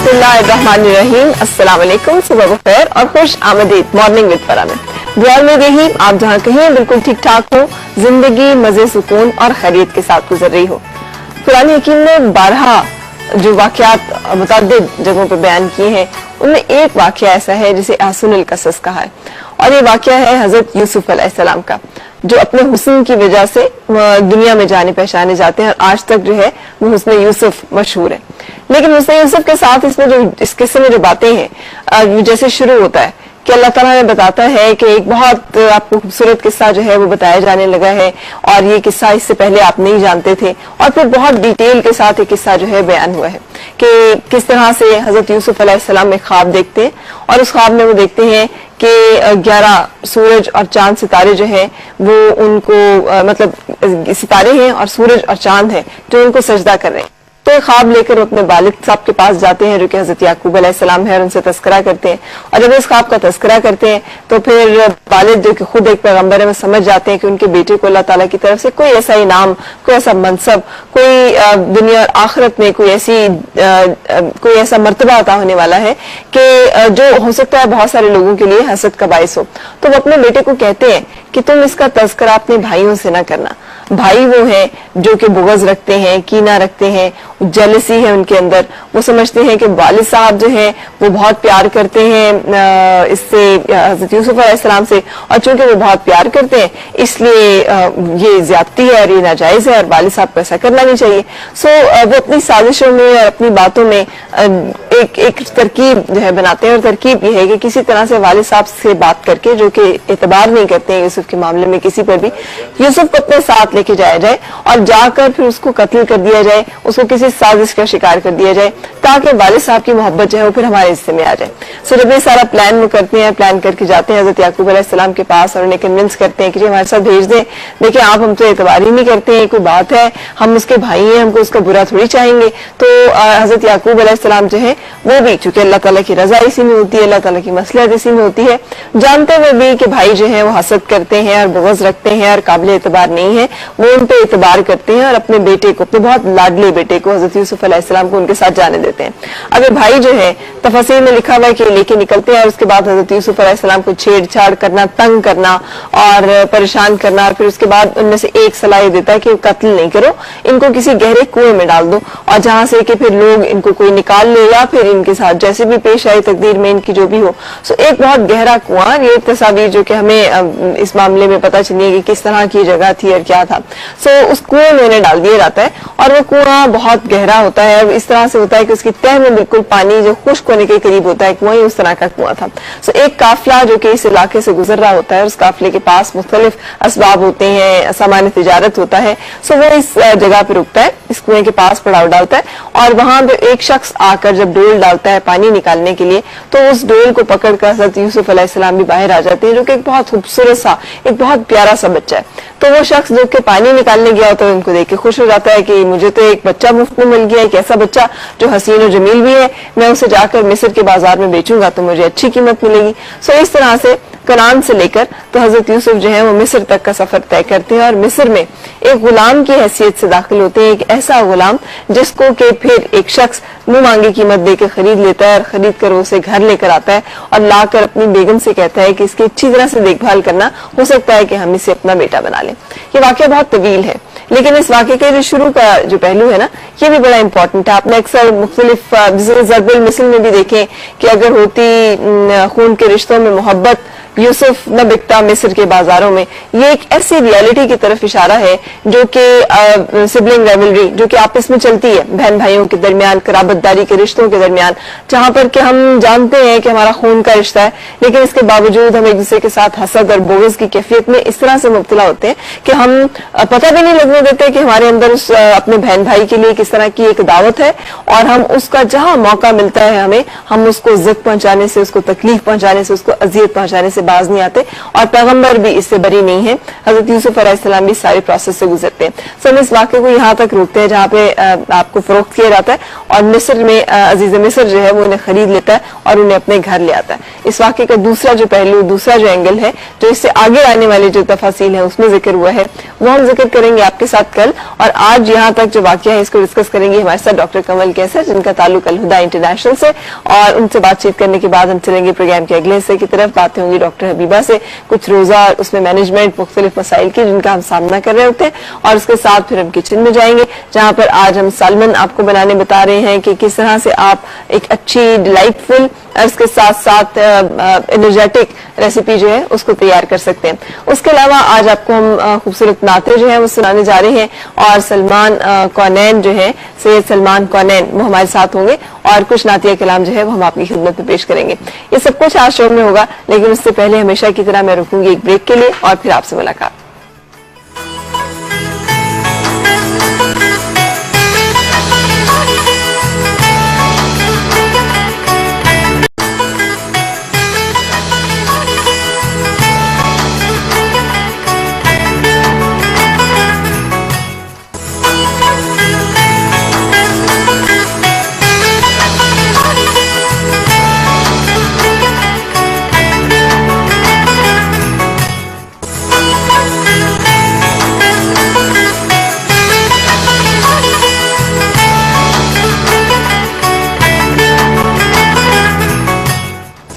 बिस्मिल्लाहिर्रहमानिर्रहीम। अस्सलाम वालेकुम, सुबह बखैर और खुश आमदीद मॉर्निंग विद फरा में। दुआ में यही आप जहाँ कहीं बिल्कुल ठीक ठाक हो, जिंदगी मजे सुकून और खैरियत के साथ गुजर रही हो। कुरान हकीम ने 12 जो वाकयात मुतअद्दिद जगहों पर बयान किए हैं, उनमें एक वाकया ऐसा है जिसे अहसनुल कसस कहा है, और ये वाकया है हजरत यूसुफ अलैहिस्सलाम का, जो अपने हुस्न की वजह से दुनिया में जाने पहचाने जाते हैं और आज तक जो है वो हुस्न यूसुफ मशहूर है। लेकिन हुस्न यूसुफ के साथ इसमें जो इस किस्से में जो बातें हैं, जैसे शुरू होता है कि अल्लाह ताला ने बताता है कि एक बहुत आपको खूबसूरत किस्सा जो है वो बताया जाने लगा है, और ये किस्सा इससे पहले आप नहीं जानते थे, और फिर बहुत डिटेल के साथ ये किस्सा जो है बयान हुआ है कि किस तरह से हजरत यूसुफ अलैहिस्सलाम में ख्वाब देखते हैं, और उस ख्वाब में वो देखते हैं कि 11 सूरज और चांद सितारे जो हैं वो उनको मतलब सितारे हैं और सूरज और चांद हैं जो उनको सजदा कर रहे हैं। तो ख्वाब लेकर वो अपने वालिद साहब के पास जाते हैं जो कि हजरत याकूब अलैहिस्सलाम है, और उनसे तस्करा करते हैं। और जब इस ख्वाब का तस्करा करते हैं तो फिर वालिद जो कि खुद एक पैगंबर है, वो समझ जाते हैं कि उनके बेटे को अल्लाह ताला की तरफ से कोई ऐसा इनाम, कोई ऐसा मनसब, कोई दुनिया और आखिरत में कोई ऐसा मर्तबा अता होने वाला है कि जो हो सकता है बहुत सारे लोगों के लिए हसद का बाइस हो। तो वो अपने बेटे को कहते हैं कि तुम इसका तस्करा अपने भाइयों से ना करना। भाई वो हैं जो कि बुग़्ज़ रखते हैं, कीना रखते हैं, जेलसी है उनके अंदर। वो समझते हैं कि वालिद साहब जो हैं वो बहुत प्यार करते हैं इससे, हज़रत यूसुफ अलैहिस्सलाम से, और चूंकि वो बहुत प्यार करते हैं इसलिए ये ज्यादती है और ये नाजायज है और वालिद साहब को ऐसा करना नहीं चाहिए। सो वो अपनी साजिशों में और अपनी बातों में एक तरकीब जो है बनाते हैं, और तरकीब ये है कि किसी तरह से वालिद साहब से बात करके, जो कि एतबार नहीं करते हैं यूसुफ के मामले में किसी पर भी, यूसुफ को अपने साथ लेके जाया जाए और जाकर फिर उसको कत्ल कर दिया जाए, उसको किसी साजिश का शिकार कर दिया जाए, ताकि वालिद साहब की मोहब्बत जो है वो फिर हमारे हिस्से में आ जाए। सो जब ये सारा प्लान वो करते हैं, प्लान करके जाते हैं हजरत याकूब अलैहिस्सलाम के पास और उन्हें कन्विंस करते हैं कि जी हमारे साथ भेज दें, देखिए आप हम तो एतबार ही नहीं करते हैं, कोई बात है, हम उसके भाई हैं, हमको उसका बुरा थोड़ी चाहेंगे। तो हजरत याकूब अलैहिस्सलाम जो है वो भी, चूंकि अल्लाह ताला की रजा इसी में होती है, अल्लाह ताला की मसलहत इसी में होती है, जानते हुए भी कि भाई जो है वो हसद करते हैं और बुग़्ज़ रखते हैं और काबिल एतबार नहीं है, वो उन पे एतबार करते हैं और अपने बेटे को, अपने बहुत लाडले बेटे को, हजरत यूसुफ अलैहिस्सलाम को उनके साथ जाने देते हैं। अगर भाई जो है, तफसीर में लिखा हुआ है कि लेके निकलते हैं और उसके बाद हजरत यूसुफ अलैहिस्सलाम को छेड़छाड़ करना, तंग करना और परेशान करना, और फिर उसके बाद उनमें से एक सलाह देता है कि कत्ल नहीं करो, इनको किसी गहरे कुएं में डाल दो, और जहां से कि फिर लोग इनको कोई निकाल ले या फिर इनके साथ जैसे भी पेश आए तकदीर में इनकी जो भी हो। सो एक बहुत गहरा कुआं, ये तस्वीर जो कि हमें इस मामले में पता चली है कि किस तरह की जगह थी और क्या था। सो उस कुएं में उन्हें डाल दिया जाता है, और वो कुआं बहुत गहरा होता है, इस तरह से होता है कि उसकी तह में बिल्कुल पानी जो खुश्क होने के करीब होता है कुआं, ही उस तरह का कुआं था। सो एक काफिला जो कि इस इलाके से गुजर रहा होता है, उस काफिले के पास मुख्तलिफ असबाब होते हैं, सामान तिजारत होता है। सो वो इस जगह पे रुकता है, इस कुएं के पास पड़ाव डालता है, और वहां पे एक शख्स आकर जब डोल डालता है पानी निकालने के लिए, तो उस डोल को पकड़कर हज़रत यूसुफ अलैहिस्सलाम भी बाहर आ जाते हैं, जो कि एक बहुत खूबसूरत सा, एक बहुत प्यारा सा बच्चा है। तो वो शख्स जो कि पानी निकालने गया होता है उनको देख के खुश हो जाता है कि मुझे तो एक बच्चा मुफ्त में मिल गया, एक ऐसा बच्चा जो हसीन और जमील भी है, मैं उसे जाकर मिस्र के बाजार में बेचूंगा तो मुझे अच्छी कीमत मिलेगी। सो इस तरह से कनान से लेकर तो हजरत यूसुफ जो है वो मिस्र तक का सफर तय करते हैं, और मिस्र में एक गुलाम की हैसियत से दाखिल होते हैं, एक ऐसा गुलाम जिसको कि फिर एक शख्स मुंह मांगी कीमत देकर खरीद लेता है, और खरीद कर उसे घर लेकर आता है और लाकर अपनी बेगम से कहता है कि इसकी अच्छी तरह से देखभाल करना, हो सकता है कि हम इसे अपना बेटा बना लें। ये वाकया बहुत तवील है, लेकिन इस वाकये के जो शुरू का जो पहलू है ना, ये भी बड़ा इंपॉर्टेंट है। आपने अक्सर मुख्तलिफ ज़रबुल मिसल में भी देखें कि अगर होती खून के रिश्तों में मोहब्बत, यूसुफ न बिकता मिस्र के बाजारों में, ये एक ऐसी रियलिटी की तरफ इशारा है जो कि सिबलिंग राइवलरी जो कि आपस में चलती है, बहन भाइयों के दरमियान, कराबतदारी के रिश्तों के दरमियान, जहां पर कि हम जानते हैं कि हमारा खून का रिश्ता है, लेकिन इसके बावजूद हम एक दूसरे के साथ हसद और बुग़्ज़ की कैफियत में इस तरह से मुब्तला होते हैं कि हम पता भी नहीं लगने देते कि हमारे अंदर उस अपने बहन भाई के लिए किस तरह की एक दावत है, और हम उसका जहां मौका मिलता है हम उसको इज्जत पहुंचाने से, उसको तकलीफ पहुंचाने से, उसको अजियत पहुंचाने से बाज नहीं आते, और पैगंबर भी इससे बरी नहीं है। हजरत यूसुफ अलैहिस्सलाम भी सारे प्रोसेस से गुजरते हैं। सो हम इस वाक्य को यहाँ तक रोकते हैं जहाँ पे आपको फरोख्त किया जाता है, और मिस्र में अजीज मिस्र जो है वो उन्हें खरीद लेता है और उन्हें अपने घर ले आता है। इस वाक्य का दूसरा जो पहलू, दूसरा जो एंगल है, जो इससे आगे आने वाली जो तफासील है उसमें जिक्र हुआ है, वो हम जिक्र करेंगे आपके साथ कल। और आज यहाँ तक जो वाकया है इसको डिस्कस करेंगे हमारे साथ डॉक्टर कमल कैसर, जिनका ताल्लुक अल हुदा इंटरनेशनल से, और उनसे बातचीत करने के बाद हम चलेंगे प्रोग्राम के अगले हिस्से की तरफ। बातें होंगी डॉक्टर हबीबा से, कुछ रोजा और उसमें मैनेजमेंट, मुख्तलिफ मसाइल की जिनका हम सामना कर रहे होते हैं, और उसके साथ फिर हम किचन में जाएंगे जहाँ पर आज हम सालमन आपको बनाने बता रहे हैं कि किस तरह से आप एक अच्छी डिलाइटफुल और उसके साथ साथ एनर्जेटिक रेसिपी जो है उसको तैयार कर सकते हैं। उसके अलावा आज आपको हम खूबसूरत नाते जो है वो सुनाने जा रहे हैं, और सलमान कौनैन जो है, सैयद सलमान कौनैन, वो हमारे साथ होंगे, और कुछ नातिया कलाम जो है वो हम आपकी खिदमत में पेश करेंगे। ये सब कुछ आज शो में होगा, लेकिन उससे पहले हमेशा की तरह मैं रुकूंगी एक ब्रेक के लिए, और फिर आपसे मुलाकात।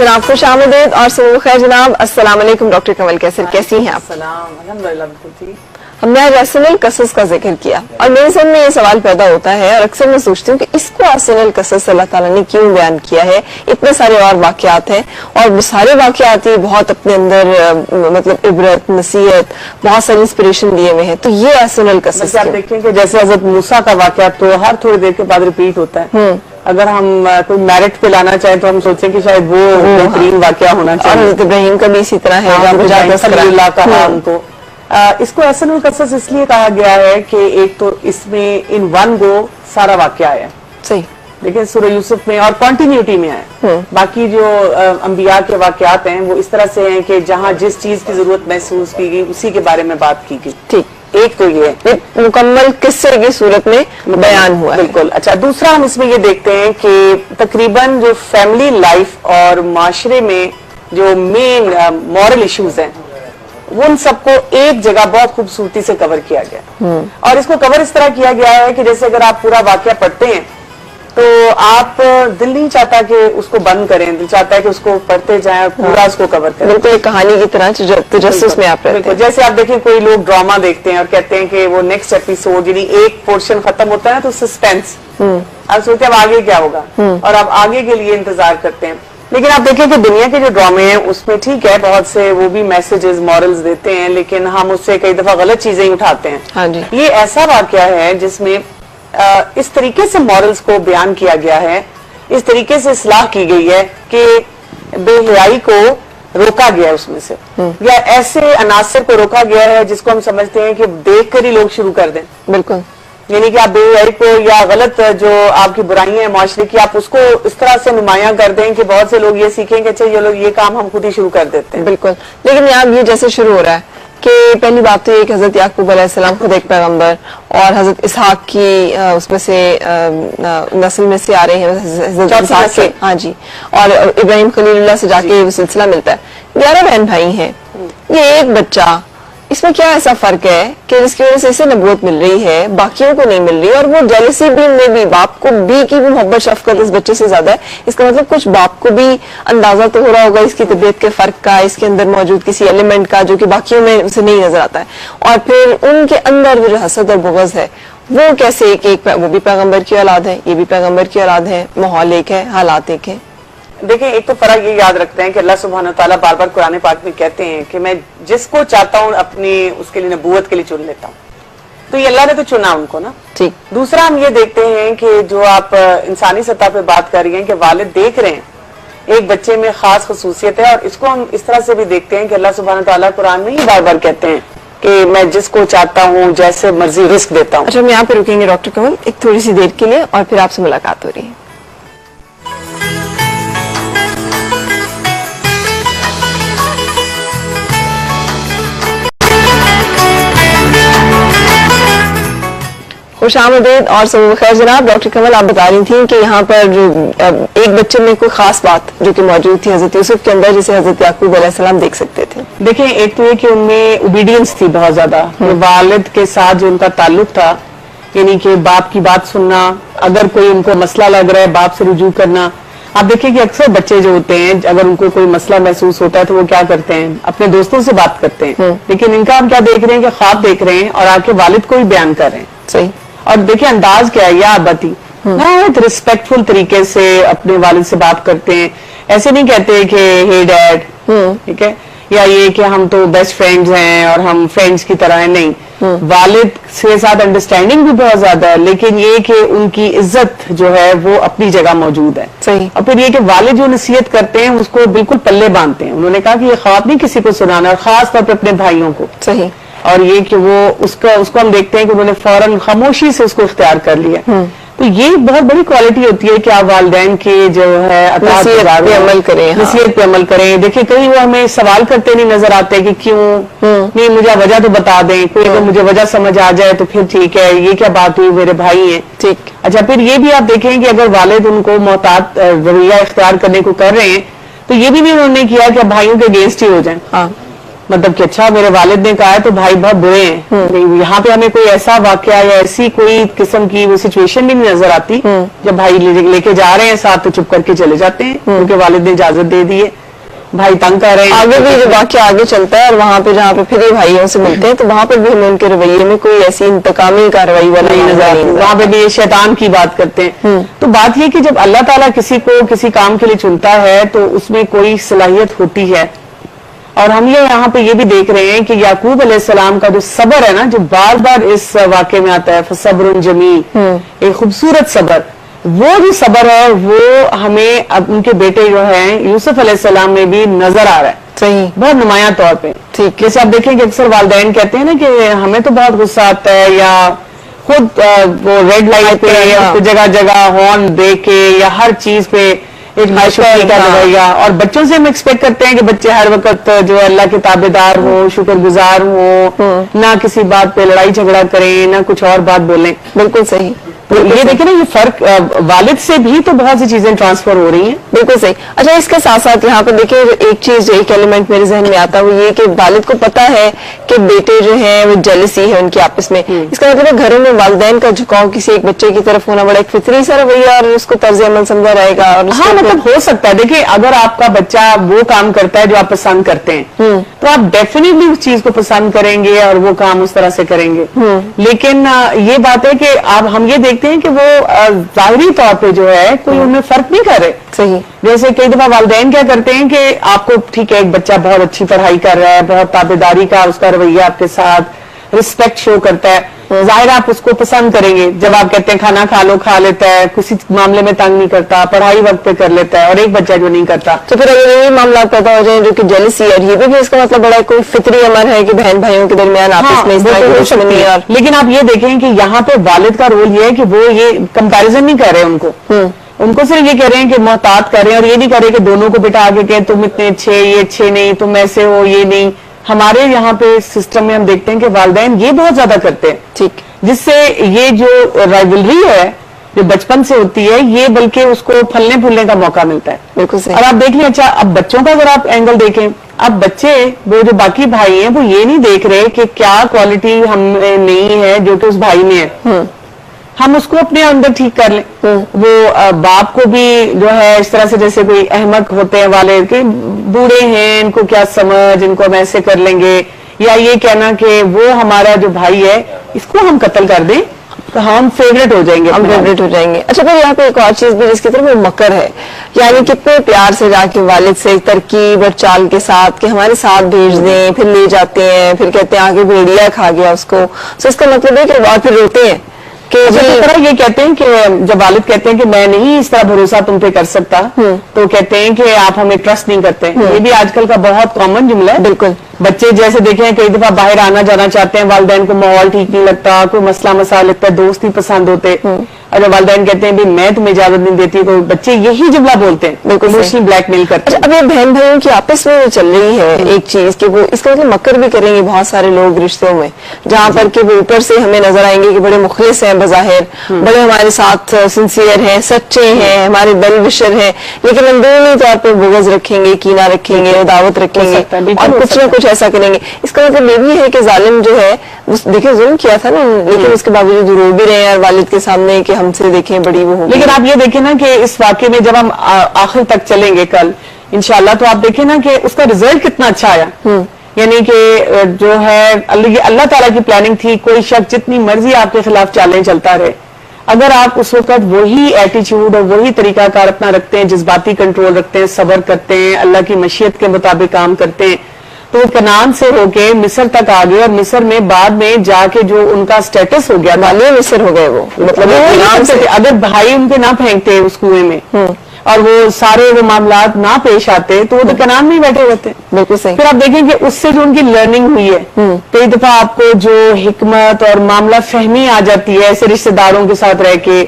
जनाब खुश आमदीद और सुबह खैर जनाब। अस्सलाम वालेकुम डॉक्टर कमल कैसर, कैसी हैं आप? अल्हम्दुलिल्लाह बिल्कुल ठीक। हमने आज अहसनुल कसस का जिक्र किया, और मेरे मन में ये सवाल पैदा होता है, और अक्सर मैं सोचती हूँ कि इसको अहसनुल कसस अल्लाह ताला ने क्यों बयान किया है। इतने सारे और वाकयात हैं, और वो सारे वाकयात ही बहुत अपने अंदर मतलब इबरत, नसीहत, बहुत सारी इंस्पिरेशन दिए हुए हैं। तो ये अहसनुल कसस आप देखें कि जैसे हजरत मूसा का वाकया तो हर थोड़ी देर के बाद रिपीट होता है। अगर हम कोई मेरिट पे लाना चाहें तो हम सोचें कि शायद वो बेहतरीन वाकया होना चाहिए। और इब्राहिम का भी इसी तरह है, उनको इसको अहसनुल कसस इसलिए कहा गया है कि एक तो इसमें इन वन गो सारा वाकया है, सही, लेकिन सूरह यूसुफ में और कंटिन्यूटी में है। बाकी जो अंबिया के वाकयात हैं वो इस तरह से हैं कि जहाँ जिस चीज की जरूरत महसूस की गई उसी के बारे में बात की गई। ठीक, एक तो ये मुकम्मल किस्से की सूरत में बयान हुआ है। बिल्कुल। अच्छा, दूसरा हम इसमें ये देखते हैं कि तकरीबन जो फैमिली लाइफ और माशरे में जो मेन मॉरल इश्यूज हैं उन सबको एक जगह बहुत खूबसूरती से कवर किया गया। और इसको कवर इस तरह किया गया है कि जैसे अगर आप पूरा वाकया पढ़ते हैं तो आप दिल नहीं चाहता कि उसको बंद करें, दिल चाहता है कि उसको पढ़ते जाएं और पूरा उसको कवर करें। बिल्कुल एक कहानी की तरह तजस्सुस में आप रहते हैं। जैसे आप देखें कोई लोग ड्रामा देखते हैं और कहते हैं कि वो नेक्स्ट एपिसोड यानी एक पोर्शन खत्म होता है तो सस्पेंस, आप सोचते हैं अब आगे क्या होगा, और आप आगे के लिए इंतजार करते हैं। लेकिन आप देखें कि दुनिया के जो ड्रामे हैं उसमें ठीक है बहुत से वो भी मैसेजेस, मॉरल्स देते हैं, लेकिन हम उससे कई दफा गलत चीजें ही उठाते हैं। हाँ जी। ये ऐसा वाकया है जिसमें इस तरीके से मॉरल्स को बयान किया गया है, इस तरीके से इस्लाह की गई है कि बेहयाई को रोका गया है उसमें से, या ऐसे अनासर को रोका गया है जिसको हम समझते हैं कि देख कर ही लोग शुरू कर दें। बिल्कुल, यानी कि आप बेहयाई को या गलत जो आपकी बुराइयां हैं माशरे की, आप उसको इस तरह से नुमायां कर दें कि बहुत से लोग ये सीखें कि अच्छा ये लोग ये काम हम खुद ही शुरू कर देते हैं। बिल्कुल, लेकिन यहाँ ये जैसे शुरू हो रहा है कि पहली बात तो ये कि हजरत याकूब अलैहिस्सलाम खुद एक पैगंबर, और हजरत इसहाक की उसमें से नस्ल में से आ रहे हैं, हजरत इसहाक के, हाँ जी, और इब्राहिम खलीलुल्लाह से जाके वो सिलसिला मिलता है। 11 बहन भाई हैं, ये एक बच्चा, इसमें क्या ऐसा फर्क है कि जिसकी वजह से इसे नबूवत मिल रही है, बाकियों को नहीं मिल रही, और वो जेलसी भी में भी बाप को भी की मोहब्बत शफकत इस बच्चे से ज्यादा है। इसका मतलब कुछ बाप को भी अंदाजा तो हो रहा होगा इसकी तबीयत के फर्क का, इसके अंदर मौजूद किसी एलिमेंट का जो कि बाकियों में उसे नहीं नजर आता है। और फिर उनके अंदर वो जो हसद और बुग़्ज़ है वो कैसे एक वो भी पैगंबर की औलाद है, ये भी पैगंबर की औलाद है, माहौल एक है, हालात एक है। देखिए, एक तो फर्क ये याद रखते हैं कि अल्लाह सुब्हानहू तआला बार बार कुरान पाक में कहते हैं कि मैं जिसको चाहता हूँ अपनी उसके लिए नबूवत के लिए चुन लेता हूँ, तो ये अल्लाह ने तो चुना उनको ना। ठीक। दूसरा हम ये देखते हैं कि जो आप इंसानी सतह पे बात कर रही हैं कि वालिद देख रहे हैं एक बच्चे में खास खसूसियत है, और इसको हम इस तरह से भी देखते हैं कि अल्लाह सुब्हानहू तआला कुरान में ही बार बार कहते हैं कि मैं जिसको चाहता हूँ जैसे मर्जी रिस्क देता हूँ। अच्छा, हम यहाँ पे रुकेंगे डॉक्टर कमल एक थोड़ी सी देर के लिए, और फिर आपसे मुलाकात हो रही है। खुशामदीद और सब खैर जनाब। डॉक्टर कमल, आप बता रही थी कि यहाँ पर जो एक बच्चे में कोई खास बात जो कि मौजूद थी हजरत यूसुफ के अंदर, जिसे हजरत याकूब अलैहिस्सलाम देख सकते थे। देखिए, एक तो ये कि उनमें ओबीडियंस थी बहुत ज्यादा, वालिद के साथ जो उनका ताल्लुक था, यानी कि बाप की बात सुनना, अगर कोई उनको मसला लग रहा है बाप से रुजू करना। आप देखिए कि अक्सर बच्चे जो होते हैं, अगर उनको कोई मसला महसूस होता है तो वो क्या करते हैं, अपने दोस्तों से बात करते हैं। लेकिन इनका हम क्या देख रहे हैं कि ख्वाब देख रहे हैं और आके वालिद को ही बयान कर रहे हैं। सही। और देखिए अंदाज क्या है, या आबादी बहुत रिस्पेक्टफुल तरीके से अपने वालिद से बात करते हैं। ऐसे नहीं कहते कि हे डैड, ठीक है, या ये कि हम तो बेस्ट फ्रेंड्स हैं और हम फ्रेंड्स की तरह हैं, नहीं। वालिद के साथ अंडरस्टैंडिंग भी बहुत ज्यादा है, लेकिन ये कि उनकी इज्जत जो है वो अपनी जगह मौजूद है। सही। और फिर ये कि वालिद जो नसीहत करते हैं उसको बिल्कुल पल्ले बांधते हैं। उन्होंने कहा कि ये ख्वाब नहीं किसी को सुनाना, और खास तौर पर अपने भाइयों को। सही। और ये कि वो उसको हम देखते हैं कि उन्होंने फौरन खामोशी से उसको इख्तियार कर लिया। तो ये बहुत बड़ी क्वालिटी होती है कि आप वालिदैन के जो है नसीहत पे अमल करें। हाँ। नसीहत पे अमल करें। देखिए, कहीं वो हमें सवाल करते नहीं नजर आते कि क्यों नहीं, मुझे वजह तो बता दें। कोई अगर मुझे वजह समझ आ जाए तो फिर ठीक है, ये क्या बात हुई, मेरे भाई हैं, ठीक। अच्छा, फिर ये भी आप देखें कि अगर वालिद उनको मोहतात रवैया इख्तियार करने को कर रहे हैं तो ये भी नहीं उन्होंने किया कि भाइयों के अगेंस्ट ही हो जाए। हाँ। मतलब कि अच्छा मेरे वालिद ने कहा है तो भाई बहुत बुरे हैं। यहाँ पे हमें कोई ऐसा वाकया या ऐसी कोई किस्म की वो सिचुएशन भी नहीं नजर आती। जब भाई लेके जा रहे हैं साथ तो चुप करके चले जाते हैं, क्योंकि वालिद ने इजाजत दे दी है। भाई तंग कर रहे हैं, आगे भी जो वाकया आगे चलता है और वहाँ पे जहाँ पे फिर ये भाइयों से मिलते हैं तो वहाँ पर भी हमें उनके रवैये में कोई ऐसी इंतकामी कार्रवाई वाला नहीं नजर आती। वहाँ पे भी ये शैतान की बात करते हैं। तो बात ये कि जब अल्लाह ताला किसी को किसी काम के लिए चुनता है तो उसमें कोई सलाहियत होती है। और हम ये यहाँ पे ये भी देख रहे हैं कि याकूब अलैहिस्सलाम का जो सब्र है ना, जो बार बार इस वाक़े में आता है, फसब्रुन जमील, एक खूबसूरत सब्र, वो जो सब्र है वो हमें अब उनके बेटे जो हैं यूसुफ अलैहिस्सलाम में भी नजर आ रहा है। सही। बहुत नुमाया तौर पे। ठीक, जैसे आप देखें कि अक्सर वालिदैन कहते हैं ना कि हमें तो बहुत गुस्सा आता है, या खुद वो रेड लाइट पे जगह जगह हॉर्न दे के या हर चीज पे एक नाशुक्री का रवैया। और बच्चों से हम एक्सपेक्ट करते हैं कि बच्चे हर वक्त जो अल्लाह के ताबेदार हो, शुक्रगुजार हो, ना किसी बात पे लड़ाई झगड़ा करें, ना कुछ और बात बोलें। बिल्कुल सही। तो ये देखें ना, ये फर्क वालिद से भी तो बहुत सी चीजें ट्रांसफर हो रही हैं। बिल्कुल सही। अच्छा, इसके साथ साथ यहाँ पे देखिए एक चीज, एक एलिमेंट मेरे जहन में आता है, वो ये कि वालिद को पता है कि बेटे जो हैं वो जेलसी है उनकी आपस में। इसका मतलब है घरों में वालिदैन का झुकाव किसी एक बच्चे की तरफ होना बड़ा एक फितरी सा रवैया और उसको तर्ज अमल समझा रहेगा। और हाँ, मतलब हो सकता है। देखिए, अगर आपका बच्चा वो काम करता है जो आप पसंद करते हैं तो आप डेफिनेटली उस चीज को पसंद करेंगे और वो काम उस तरह से करेंगे। लेकिन ये बात है कि आप हम ये देखते हैं कि वो जाहिरी तौर पे जो है कोई उनमें फर्क नहीं कर रहे। सही। जैसे कई दफा वालिदैन क्या करते हैं कि आपको ठीक है, एक बच्चा बहुत अच्छी पढ़ाई कर रहा है, बहुत ताबेदारी का उसका रवैया आपके साथ, रिस्पेक्ट शो करता है, जाहिर आप उसको पसंद करेंगे। जब आप कहते हैं खाना खा लो, खा लेता है, किसी मामले में तंग नहीं करता, पढ़ाई वक्त पे कर लेता है, और एक बच्चा जो नहीं करता। तो फिर अगर ये मामला पैदा हो जाए जो कि जेलसी है, ये भी इसका मतलब बड़ा कोई फितरी अमर है कि बहन भाइयों के दरमियान आपस में इस तरह की दुश्मनी है। लेकिन आप ये देखें कि यहाँ पे वालिद का रोल ये है कि वो ये कंपैरिजन नहीं कर रहे उनको सिर्फ ये कह रहे हैं कि मोहतात कर रहे हैं, और ये नहीं कर रहे कि दोनों को बिठा के कहें तुम इतने अच्छे, ये अच्छे नहीं, तुम ऐसे हो, ये नहीं। हमारे यहाँ पे सिस्टम में हम देखते हैं कि वालिदैन ये बहुत ज्यादा करते हैं। ठीक। जिससे ये जो राइवलरी है जो बचपन से होती है, ये बल्कि उसको फलने फूलने का मौका मिलता है। बिल्कुल सही। और आप देख लें, अच्छा अब बच्चों का अगर आप एंगल देखें, अब बच्चे वो जो बाकी भाई हैं वो ये नहीं देख रहे कि क्या क्वालिटी हमें नहीं है जो कि उस भाई में है, हम उसको अपने अंदर ठीक कर लें। वो बाप को भी जो है इस तरह से, जैसे कोई अहमक होते हैं वाले के, बूढ़े हैं, इनको क्या समझ, इनको हम ऐसे कर लेंगे, या ये कहना कि वो हमारा जो भाई है इसको हम कत्ल कर दें तो हम फेवरेट हो जाएंगे, हम फेवरेट हो जाएंगे। अच्छा, फिर यहाँ पे एक और चीज भी जिसकी तरफ वो मकर है, यानी कितने प्यार से जाके वालिद से तरकीब और चाल के साथ कि हमारे साथ भेज दें, फिर ले जाते हैं, फिर कहते हैं आगे भेड़िया खा गया उसको। तो इसका मतलब है कि और फिर रोते हैं कि जिस तरह ये कहते हैं कि जब वालिद कहते हैं कि मैं नहीं इस तरह भरोसा तुम पे कर सकता, तो कहते हैं कि आप हमें ट्रस्ट नहीं करते। ये भी आजकल का बहुत कॉमन जुमला है। बिल्कुल। बच्चे जैसे देखे हैं कई दफा बाहर आना जाना चाहते हैं, वालिदैन को माहौल ठीक नहीं लगता, कोई मसला मसाला लगता है, दोस्त नहीं पसंद होते, और जब वालिदैन कहते हैं भाई मैं तुम्हें इजाजत नहीं देती, तो बच्चे यही जुमला बोलते हैं, बिल्कुल इमोशनल ब्लैकमेल करते हैं। अब ये बहन भाइयों की आपस में चल रही है एक चीज कि वो इसका मतलब मकर भी करेंगे बहुत सारे लोग रिश्तों में, जहाँ पर कि वो ऊपर से हमें नजर आएंगे कि बड़े मुखलिस हैं बजाहिर, बड़े हमारे साथ सिंसियर हैं, सच्चे हैं, हमारे वेल विशर हैं, लेकिन अंदरूनी तौर पर बुग़्ज़ रखेंगे, कीना रखेंगे, दावत रखेंगे और कुछ ना कुछ ऐसा करेंगे। इसका मतलब ये भी है कि जालिम जो है देखिए जुल्म किया था ना, लेकिन उसके बावजूद रो भी रहे हैं और वालिद के सामने कि हमसे देखें बड़ी वो होगी। लेकिन आप ये देखें ना कि इस वाकये में जब हम आखिर तक चलेंगे कल इंशाल्लाह, तो आप देखें ना कि उसका रिजल्ट कितना अच्छा आया। यानी कि जो है अल्लाह ताला की प्लानिंग थी, कोई शख्स जितनी मर्जी आपके खिलाफ चालें चलता रहे, अगर आप उस वक्त वही एटीट्यूड और वही तरीकाकार अपना रखते हैं, जज्बाती कंट्रोल रखते हैं, सब्र करते हैं, अल्लाह की मशीयत के मुताबिक काम करते हैं, तो कनान से होके मिस्र तक आ गए और मिस्र में बाद में जाके जो उनका स्टेटस हो गया, मालिया मिस्र हो गए वो, मतलब अगर भाई उनके ना फेंकते उस कुएं में और वो सारे वो मामलात ना पेश आते, तो वो तो कनान में ही बैठे रहते। बिल्कुल सही। फिर आप देखें कि उससे जो उनकी लर्निंग हुई है, कई दफा आपको जो हिकमत और मामला फहमी आ जाती है ऐसे रिश्तेदारों के साथ रह के,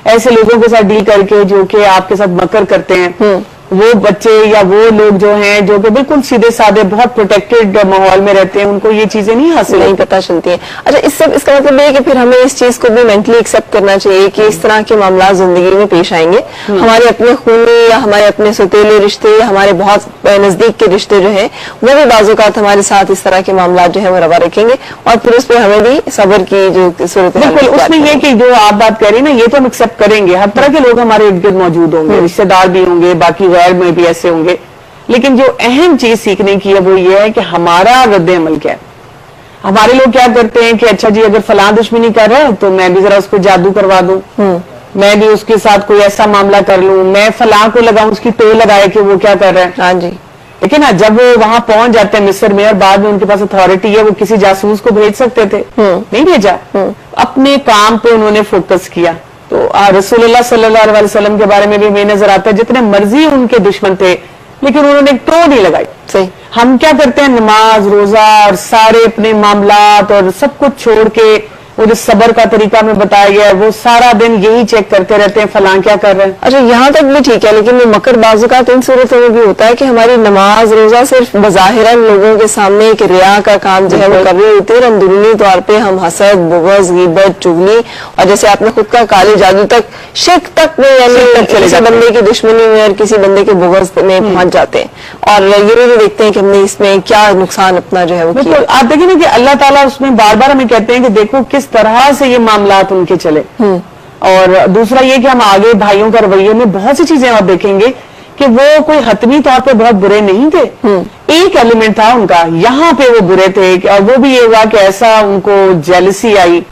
ऐसे लोगों के साथ डील करके जो कि आपके साथ मकर करते हैं, वो बच्चे या वो लोग जो हैं जो कि बिल्कुल सीधे साधे बहुत प्रोटेक्टेड माहौल में रहते हैं, उनको ये चीजें नहीं हासिल नहीं पता चलती हैं। अच्छा, इससे इसका मतलब ये है कि फिर हमें इस चीज को भी मेंटली एक्सेप्ट करना चाहिए कि इस तरह के मामला जिंदगी में पेश आएंगे। हमारे अपने खूनी या हमारे अपने सौतेले रिश्ते या हमारे बहुत नजदीक के रिश्ते जो है वो भी बाज़-औक़ात हमारे साथ इस तरह के मामला जो है वो रवा रखेंगे और फिर उस पर हमें भी सब्र की जो सूरत बिल्कुल उसमें ये कि जो आप बात कह रही है ना, ये तो हम एक्सेप्ट करेंगे, हर तरह के लोग हमारे इर्द गिर्द मौजूद होंगे, रिश्तेदार भी होंगे, बाकी गैर में भी ऐसे होंगे, लेकिन जो अहम चीज सीखने की है वो ये है कि हमारा रद्द अमल क्या है। हमारे लोग क्या करते हैं कि अच्छा जी अगर फलां दुश्मनी कर रहा है तो मैं भी जरा उस पर जादू करवा दूं, मैं भी उसके साथ कोई ऐसा मामला कर लूं, मैं फलां को लगाऊं, उसकी टो लगाए कि वो क्या कर रहा है। हाँ जी। लेकिन ना जब वो वहां पहुंच जाते हैं मिस्र में और बाद में उनके पास अथॉरिटी है, वो किसी जासूस को भेज सकते थे, नहीं भेजा, अपने काम पे उन्होंने फोकस किया। तो रसूलुल्लाह सल्लल्लाहु अलैहि वसल्लम के बारे में भी हमें नजर आता है, जितने मर्जी उनके दुश्मन थे लेकिन उन्होंने एक टो नहीं लगाई। सही। हम क्या करते हैं, नमाज रोजा और सारे अपने मामलात और सब कुछ छोड़ के वो जो सब्र का तरीका में बताया गया है, वो सारा दिन यही चेक करते रहते हैं फलां क्या कर रहे हैं। अच्छा, यहाँ तक भी ठीक है, लेकिन वो मकर बाज़-औक़ात इन सूरतों में भी होता है कि हमारी नमाज रोजा सिर्फ बज़ाहिरन लोगों के सामने एक रिया का काम जो है वो कर रही होती है, अंदरूनी तौर पे हम हसद, बुग़्ज़, ग़ीबत, चुगली और जैसे आपने खुद का काले जादू तक, शिर्क तक में, यानी किसी बंदे की दुश्मनी में और किसी बंदे के बुग़्ज़ में पहुंच जाते हैं और ये भी देखते हैं कि हमने इसमें क्या नुकसान अपना जो है वो किया। आप देखिए ना कि अल्लाह ताला उसमें बार बार हमें कहते हैं कि देखो किस तरह से ये मामलात उनके चले। और दूसरा ये कि हम आगे भाइयों का रवैये में बहुत सी चीजें आप देखेंगे कि वो कोई हतमी तौर पे बहुत बुरे नहीं थे, एक एलिमेंट था उनका, यहाँ पे वो बुरे थे और वो भी ये हुआ कि ऐसा उनको जेलसी आई,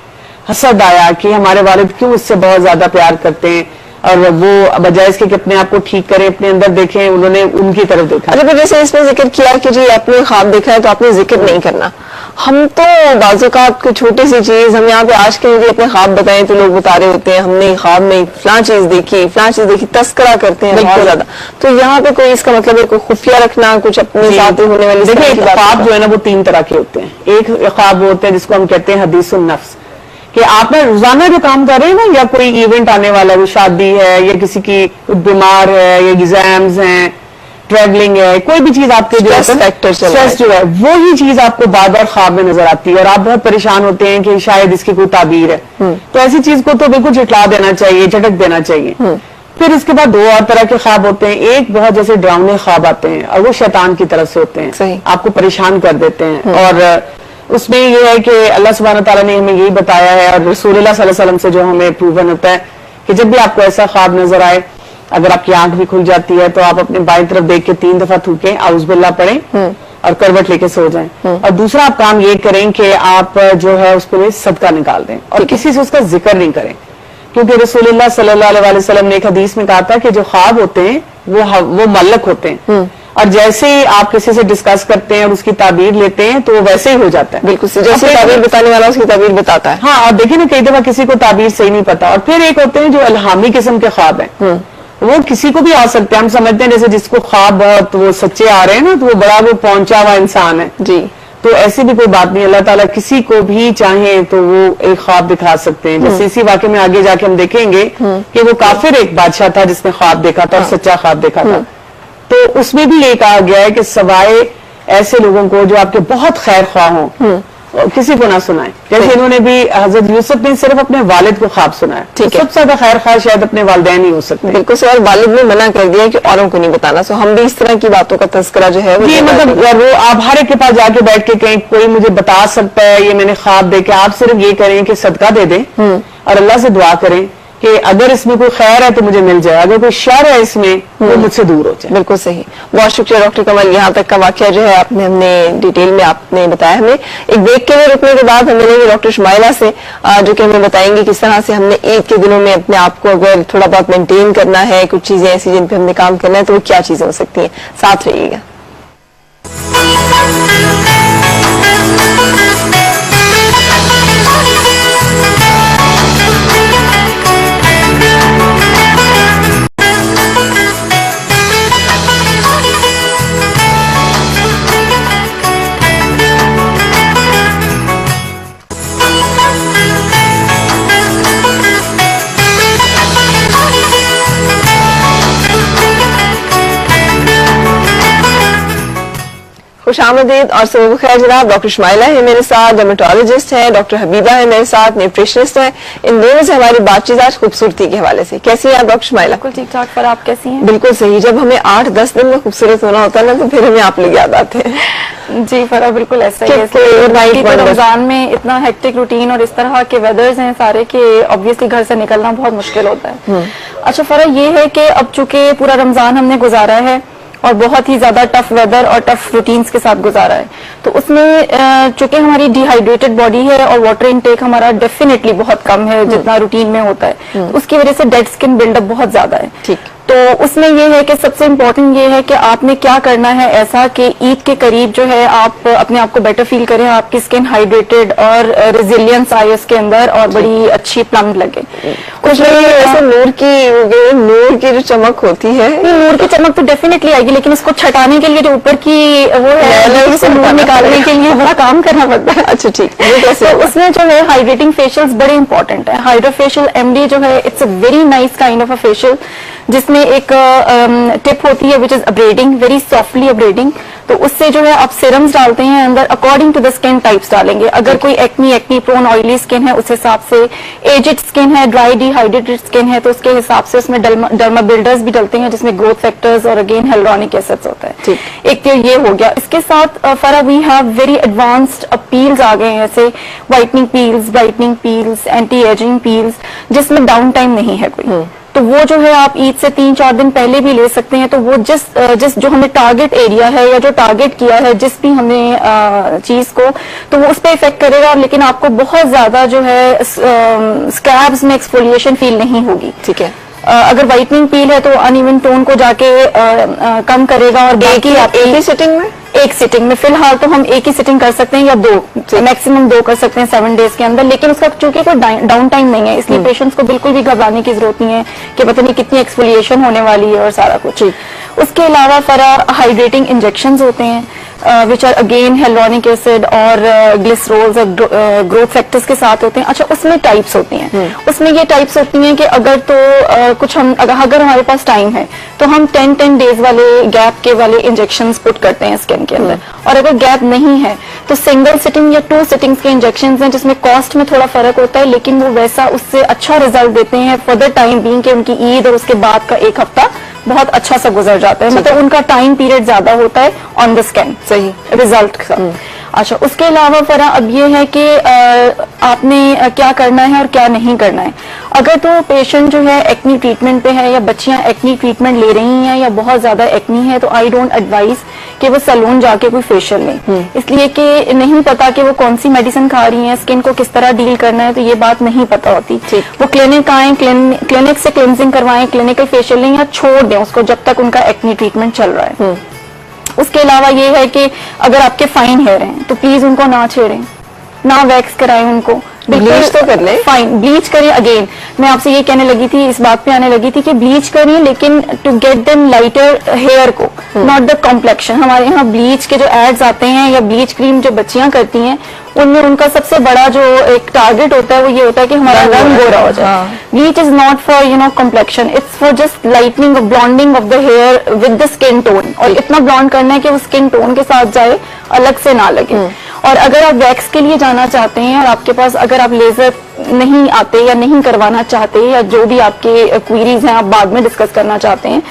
हसद आया कि हमारे वालिद क्यों इससे बहुत ज्यादा प्यार करते हैं, और वो बजाय इसके कि अपने आप को ठीक करें, अपने अंदर देखें, उन्होंने उनकी तरफ देखा। अच्छा, जैसे इसमें जिक्र किया कि जी आपने ख्वाब देखा है तो आपने जिक्र नहीं करना। हम तो बाज़-औक़ात कोई छोटी सी चीज, हम यहाँ पे आज के लिए अपने ख्वाब बताएं तो लोग बता रहे होते हैं हमने ख्वाब में फलां चीज देखी, तस्करा करते हैं बहुत ज्यादा। तो यहाँ पे कोई इसका मतलब है कोई खुफिया रखना, कुछ अपने साथ होने वाली। देखिए ख्वाब जो है ना वो तीन तरह के होते हैं। एक ख्वाब होते हैं जिसको हम कहते हैं हदीसुन नफ्स, कि आपने रोजाना जो काम कर रहे हैं ना, या कोई इवेंट आने वाला है, वो शादी है या किसी की बीमार है या एग्जाम्स हैं, ट्रैवलिंग है, कोई भी चीज आपके जो स्ट्रेस जो है वो ही चीज आपको बार बार ख्वाब में नजर आती है और आप बहुत परेशान होते हैं कि शायद इसकी कोई ताबीर है। तो ऐसी चीज को तो बिल्कुल झटला देना चाहिए, झटक देना चाहिए। फिर इसके बाद दो और तरह के ख्वाब होते हैं। एक बहुत जैसे डरावने ख्वाब आते हैं और वो शैतान की तरफ से होते हैं, आपको परेशान कर देते हैं। और उसमें ये है कि अल्लाह सुब्हानहू तआला ने हमें यही बताया है और रसूलुल्लाह सल्लल्लाहु अलैहि वसल्लम से जो हमें प्रूवन होता है कि जब भी आपको ऐसा ख्वाब नजर आए, अगर आपकी आंख भी खुल जाती है तो आप अपने बाईं तरफ देख के 3 दफा थूकें, आउज़ बिल्लाह पढ़ें और करवट लेके सो जाएं। और दूसरा आप काम ये करें कि आप जो है उस पर सदका निकाल दें और किसी से उसका जिक्र नहीं करें, क्योंकि रसूलुल्लाह सल्लल्लाहु अलैहि वसल्लम ने एक हदीस में कहा था कि जो ख्वाब होते हैं वो मल्लक होते हैं और जैसे ही आप किसी से डिस्कस करते हैं और उसकी ताबीर लेते हैं तो वो वैसे ही हो जाता है। बिल्कुल, जैसे ताबीर बताने वाला उसकी ताबीर बताता है। हाँ, और देखिए ना कई दफा किसी को ताबीर सही नहीं पता। और फिर एक होते हैं जो अलहामी किस्म के ख्वाब हैं, वो किसी को भी आ सकते हैं। हम समझते हैं जैसे जिसको ख्वाब बहुत वो सच्चे आ रहे हैं ना, तो वो बड़ा वो पहुंचा हुआ इंसान है जी। तो ऐसी भी कोई बात नहीं, अल्लाह ताला किसी को भी चाहे तो वो एक ख्वाब दिखा सकते हैं। जैसे इसी वाकये में आगे जाके हम देखेंगे कि वो काफिर एक बादशाह था जिसने ख्वाब देखा था और सच्चा ख्वाब देखा था। तो उसमें भी ये कहा गया है कि सवाए ऐसे लोगों को जो आपके बहुत खैर ख्वाह हों, किसी को ना सुनाए। जैसे इन्होंने भी हजरत यूसुफ ने सिर्फ अपने वालिद को ख्वाब सुनाया, तो सबसे ज्यादा खैर ख्वाह शायद अपने वालिदैन ही हो सकते हैं। बिल्कुल सर, वालिद ने मना कर दिया कि औरों को नहीं बताना। सो हम भी इस तरह की बातों का तस्करा जो है ये मतलब वो आप हर एक के पास जाके बैठ के कहीं कोई मुझे बता सकता है ये मैंने ख्वाब देखे, आप सिर्फ ये करें कि सदका दे दें और अल्लाह से दुआ करें कि अगर इसमें कोई खैर है तो मुझे मिल जाए, अगर कोई शर है इसमें वो मुझसे दूर हो जाए। बिल्कुल सही, बहुत शुक्रिया डॉक्टर कमल। यहाँ तक का वाकया जो है आपने हमने डिटेल में आपने बताया हमें। एक ब्रेक के लिए रुकने के बाद हम मिलेंगे डॉक्टर शुमाइला से, जो कि हमें बताएंगे किस तरह से हमने ईद के दिनों में अपने आप को अगर थोड़ा बहुत मेंटेन करना है, कुछ चीजें ऐसी जिन पे हमने काम करना है तो वो क्या चीजें हो सकती हैं। साथ रहिएगा। खुशामदीद और सुबह खैर जनाब। डॉक्टर शुमाइला है मेरे साथ, डर्मेटोलॉजिस्ट है, डॉक्टर हबीबा है मेरे साथ, न्यूट्रिशनिस्ट है। इन दोनों से हमारी बातचीत आज खूबसूरती के हवाले से। कैसी हैं आप डॉक्टर शुमाइला? बिल्कुल ठीक ठाक। पर आप कैसी हैं? बिल्कुल सही। जब हमें 8-10 दिन में खूबसूरत होना होता है ना तो फिर हमें आप लोग याद आते हैं। जी फरा, बिल्कुल ऐसा ही है। तो रमजान में इतना हेक्टिक रूटीन और इस तरह के वेदर्स हैं सारे कि ऑब्वियसली घर से निकलना बहुत मुश्किल होता है। अच्छा फरा, ये है कि अब चूंकि पूरा रमजान हमने गुजारा है और बहुत ही ज्यादा टफ वेदर और टफ रूटीन्स के साथ गुजारा है, तो उसमें चूंकि हमारी डिहाइड्रेटेड बॉडी है और वाटर इनटेक हमारा डेफिनेटली बहुत कम है जितना रूटीन में होता है, तो उसकी वजह से डेड स्किन बिल्डअप बहुत ज्यादा है। ठीक। तो उसमें ये है कि सबसे इम्पोर्टेंट ये है कि आपने क्या करना है ऐसा कि ईद के करीब जो है आप अपने आप को बेटर फील करें, आपकी स्किन हाइड्रेटेड और रेजिलियंस आए उसके अंदर और बड़ी अच्छी प्लम्प लगे। कुछ नहीं ऐसे नूर की जो चमक होती है, नूर की चमक तो डेफिनेटली आएगी, लेकिन इसको छटाने के लिए जो ऊपर की वो है उसे नूर निकालने के लिए बड़ा काम करना पड़ता है। अच्छा ठीक। तो उसमें जो है हाइड्रेटिंग फेशियल्स बड़े इंपॉर्टेंट है। हाइड्रोफेशियल एमडी जो है it's a very nice kind of a facial जिसमें एक टिप होती है which is abrading, very softly abrading. तो उससे जो है आप सीरम्स डालते हैं अंदर, according to the skin types डालेंगे। अगर कोई एक्नी प्रोन ऑयली स्किन है उस हिसाब से, एजिड स्किन है, ड्राई डिहाइड्रेटेड स्किन है तो उसके हिसाब से उसमें डर्मा बिल्डर्स भी डलते हैं जिसमें ग्रोथ फैक्टर्स और अगेन हेल्युरोनिक एसिड्स होता है। एक तो ये हो गया। इसके साथ फरा we have very advanced peels आ गए हैं, जैसे whitening peels, brightening peels, anti ageing peels, जिसमें डाउन टाइम नहीं है कोई। तो वो जो है आप ईद से 3-4 दिन पहले भी ले सकते हैं। तो वो जिस जो हमें टारगेट एरिया है या जो टारगेट किया है जिस भी हमें चीज को, तो वो उस पर इफेक्ट करेगा, लेकिन आपको बहुत ज्यादा जो है स्क्रैब्स में एक्सफोलिएशन फील नहीं होगी। ठीक है। अगर व्हाइटनिंग पील है तो अनइवन टोन को जाके कम करेगा। और बाकी आप एक ही सिटिंग में, एक सिटिंग में फिलहाल तो हम एक ही सिटिंग कर सकते हैं या 2, मैक्सिमम 2 कर सकते हैं 7 डेज के अंदर, लेकिन उसका चूंकि कोई डाउन टाइम नहीं है इसलिए पेशेंट्स को बिल्कुल भी घबराने की जरूरत नहीं है कि पता नहीं कितनी एक्सफोलिएशन होने वाली है और सारा कुछ। उसके अलावा फरा हाइड्रेटिंग इंजेक्शंस होते हैं विच आर अगेन हेल्युरोनिक एसिड और ग्लिसरोल्स और ग्रोथ फैक्टर्स के साथ होते हैं। अच्छा, उसमें टाइप्स होती हैं। उसमें ये टाइप्स होती हैं कि अगर तो कुछ हम अगर हमारे पास टाइम है तो हम 10 डेज वाले गैप के वाले इंजेक्शंस पुट करते हैं स्किन के अंदर, और अगर गैप नहीं है तो सिंगल सिटिंग या 2 सिटिंग्स के इंजेक्शंस हैं जिसमें कॉस्ट में थोड़ा फर्क होता है, लेकिन वो वैसा उससे अच्छा रिजल्ट देते हैं फॉर द टाइम बीइंग कि उनकी ईद और उसके बाद का 1 हफ्ता बहुत अच्छा सा गुजर जाता है। मतलब उनका टाइम पीरियड ज्यादा होता है ऑन द स्किन, सही रिजल्ट का। अच्छा, उसके अलावा फरा अब ये है कि आपने क्या करना है और क्या नहीं करना है। अगर तो पेशेंट जो है एक्नी ट्रीटमेंट पे है या बच्चियां एक्नी ट्रीटमेंट ले रही हैं या बहुत ज्यादा एक्नी है, तो आई डोंट एडवाइज कि वो सैलून जाके कोई फेशियल लें, इसलिए कि नहीं पता कि वो कौन सी मेडिसिन खा रही है, स्किन को किस तरह डील करना है, तो ये बात नहीं पता होती। वो क्लिनिक आए, क्लिनिक से क्लिनजिंग करवाएं, क्लिनिकल फेशियल लें या छोड़ दें उसको जब तक उनका एक्नी ट्रीटमेंट चल रहा है। उसके अलावा ये है कि अगर आपके फाइन हेयर हैं तो प्लीज उनको ना छेड़ें, ना वैक्स कराएं उनको, ब्लीच तो कर ले, फाइन, ब्लीच करें। अगेन मैं आपसे ये कहने लगी थी, इस बात पे आने लगी थी कि ब्लीच करें, लेकिन to get them lighter hair को, नॉट द कॉम्प्लेक्शन। हमारे यहाँ ब्लीच के जो एड्स आते हैं या ब्लीच क्रीम जो बच्चियां करती हैं, उनमें उनका सबसे बड़ा जो एक टारगेट होता है वो ये होता है कि हमारा रंग गोरा हो जाए। Bleach is not for complexion, it's for just lightening और blonding of the hair with the skin tone, और इतना ब्लॉन्ड करना है कि वो स्किन टोन के साथ जाए, अलग से ना लगे। और अगर आप वैक्स के लिए जाना चाहते हैं और आपके पास अगर आप लेजर नहीं आते या नहीं करवाना चाहते, या जो भी आपके क्वेरीज हैं आप बाद में डिस्कस करना चाहते हैं,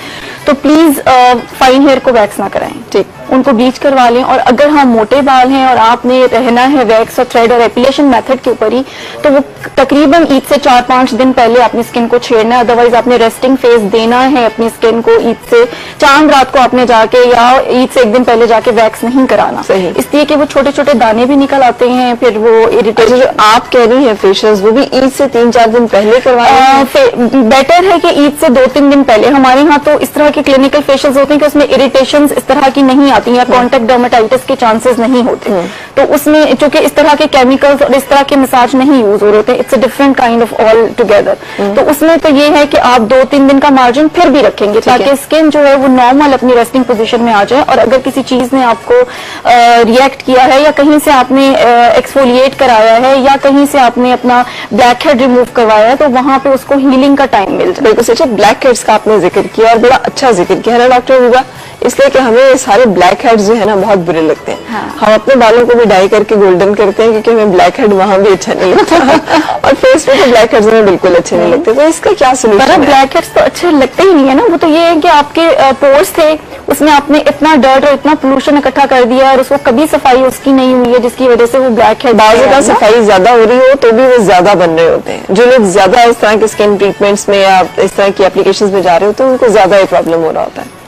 तो प्लीज फाइन हेयर को वैक्स ना कराएं, ठीक, उनको ब्लीच करवा लें। और अगर हाँ मोटे बाल हैं और आपने रहना है वैक्स और थ्रेड और एपिलेशन मेथड के ऊपर ही, तो वो तकरीबन ईद से 4-5 दिन पहले अपनी स्किन को छेड़ना है। अदरवाइज आपने रेस्टिंग फेस देना है अपनी स्किन को। ईद से चांद रात को आपने जाके या ईद से एक दिन पहले जाके वैक्स नहीं कराना, सही, इसलिए कि वो छोटे छोटे दाने भी निकल आते हैं, फिर वो इरिटेशन। जो आप कह रही हैं फेशियल्स, वो भी ईद से 3-4 दिन पहले करवाएं? बेटर है कि ईद से 2-3 दिन पहले। हमारे यहाँ तो इस तरह के क्लिनिकल फेशियल्स होते हैं कि उसमें इरिटेशन इस तरह की नहीं आती या कॉन्टेक्ट डर्मेटाइटिस के चांसेस नहीं होते, तो उसमें चूंकि इस तरह के केमिकल्स और इस तरह के मसाज नहीं यूज हो रहे होते, it's a different kind of all together. तो उसमें तो ये है कि आप 2-3 दिन का मार्जिन फिर भी रखेंगे ताकि स्किन जो है वो नॉर्मल अपनी रेस्टिंग पोजीशन में आ जाए। और अगर किसी चीज ने आपको रिएक्ट किया है या कहीं से आपने एक्सफोलिएट कराया है या कहीं से आपने अपना ब्लैक हेड रिमूव करवाया है, तो वहां पे उसको हीलिंग का टाइम मिल जाए। बिल्कुल सच है। ब्लैक हेड्स का आपने जिक्र किया और बड़ा अच्छा जिक्र किया है ना डॉक्टर विभा, इसलिए कि हमें ये सारे ब्लैक हेड्स जो है ना बहुत बुरे लगते हैं। हाँ। हम अपने बालों को भी डाई करके गोल्डन करते हैं क्योंकि हमें ब्लैक हेड वहां भी अच्छा नहीं लगता और फेस पे तो ब्लैक हेड्स हमें बिल्कुल अच्छे नहीं लगते। तो इसका क्या सोल्यूशन है? ब्लैक हेड्स तो अच्छे लगते ही नहीं है ना, वो तो ये है कि आपके पोर्स थे, उसमें आपने इतना डर्ट और इतना पोल्यूशन इकट्ठा कर दिया और उसको कभी सफाई उसकी नहीं हुई है, जिसकी वजह से वो ब्लैक हेड। बाजू का सफाई ज्यादा हो रही हो तो भी वो ज्यादा बन रहे होते हैं। जो लोग ज्यादा इस तरह के स्किन ट्रीटमेंट्स में या इस तरह की एप्लीकेशंस में जा रहे होते हैं उनको ज्यादा ये प्रॉब्लम हो रहा होता है।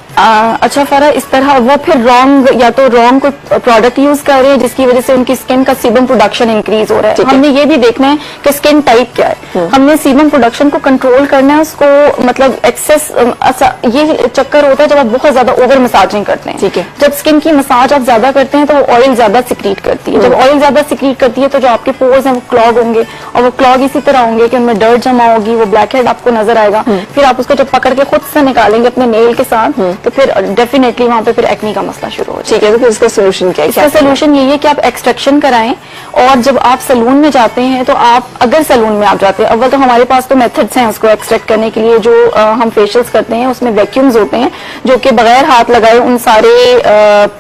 अच्छा फरा, इस तरह वो फिर रॉन्ग या तो रॉन्ग कोई प्रोडक्ट यूज कर रहे हैं जिसकी वजह से उनकी स्किन का सीबम प्रोडक्शन इंक्रीज हो रहा है। हमने ये भी देखना है कि स्किन टाइप क्या है, हमने सीबम प्रोडक्शन को कंट्रोल करना है, उसको मतलब एक्सेस। अच्छा, ये चक्कर होता है जब आप बहुत ज्यादा ओवर मसाजिंग करते हैं। ठीक है। जब स्किन की मसाज आप ज्यादा करते हैं तो वो ऑयल ज्यादा सिक्रीट करती है। जब ऑयल ज्यादा सिक्रीट करती है तो जो आपके पोर्स हैं वो क्लॉग होंगे, और वो क्लॉग इसी तरह होंगे कि उनमें डर्ट जमा होगी, वो ब्लैक हेड आपको नजर आएगा। फिर आप उसको जब पकड़ के खुद से निकालेंगे अपने नेल के साथ, तो फिर डेफिनेटली वहां पे फिर एक्नी का मसला शुरू हो जाएगा। ठीक है, तो फिर इसका सोल्यूशन क्या है? इसका सोल्यूशन यही है कि आप एक्सट्रैक्शन कराएं, और जब आप सलून में जाते हैं तो आप अगर सलून में आप जाते हैं, अव्वल तो हमारे पास तो मेथड्स हैं उसको एक्सट्रैक्ट करने के लिए। जो हम फेशियल्स करते हैं उसमें वैक्यूम्स होते हैं जो कि बगैर हाथ लगाए उन सारे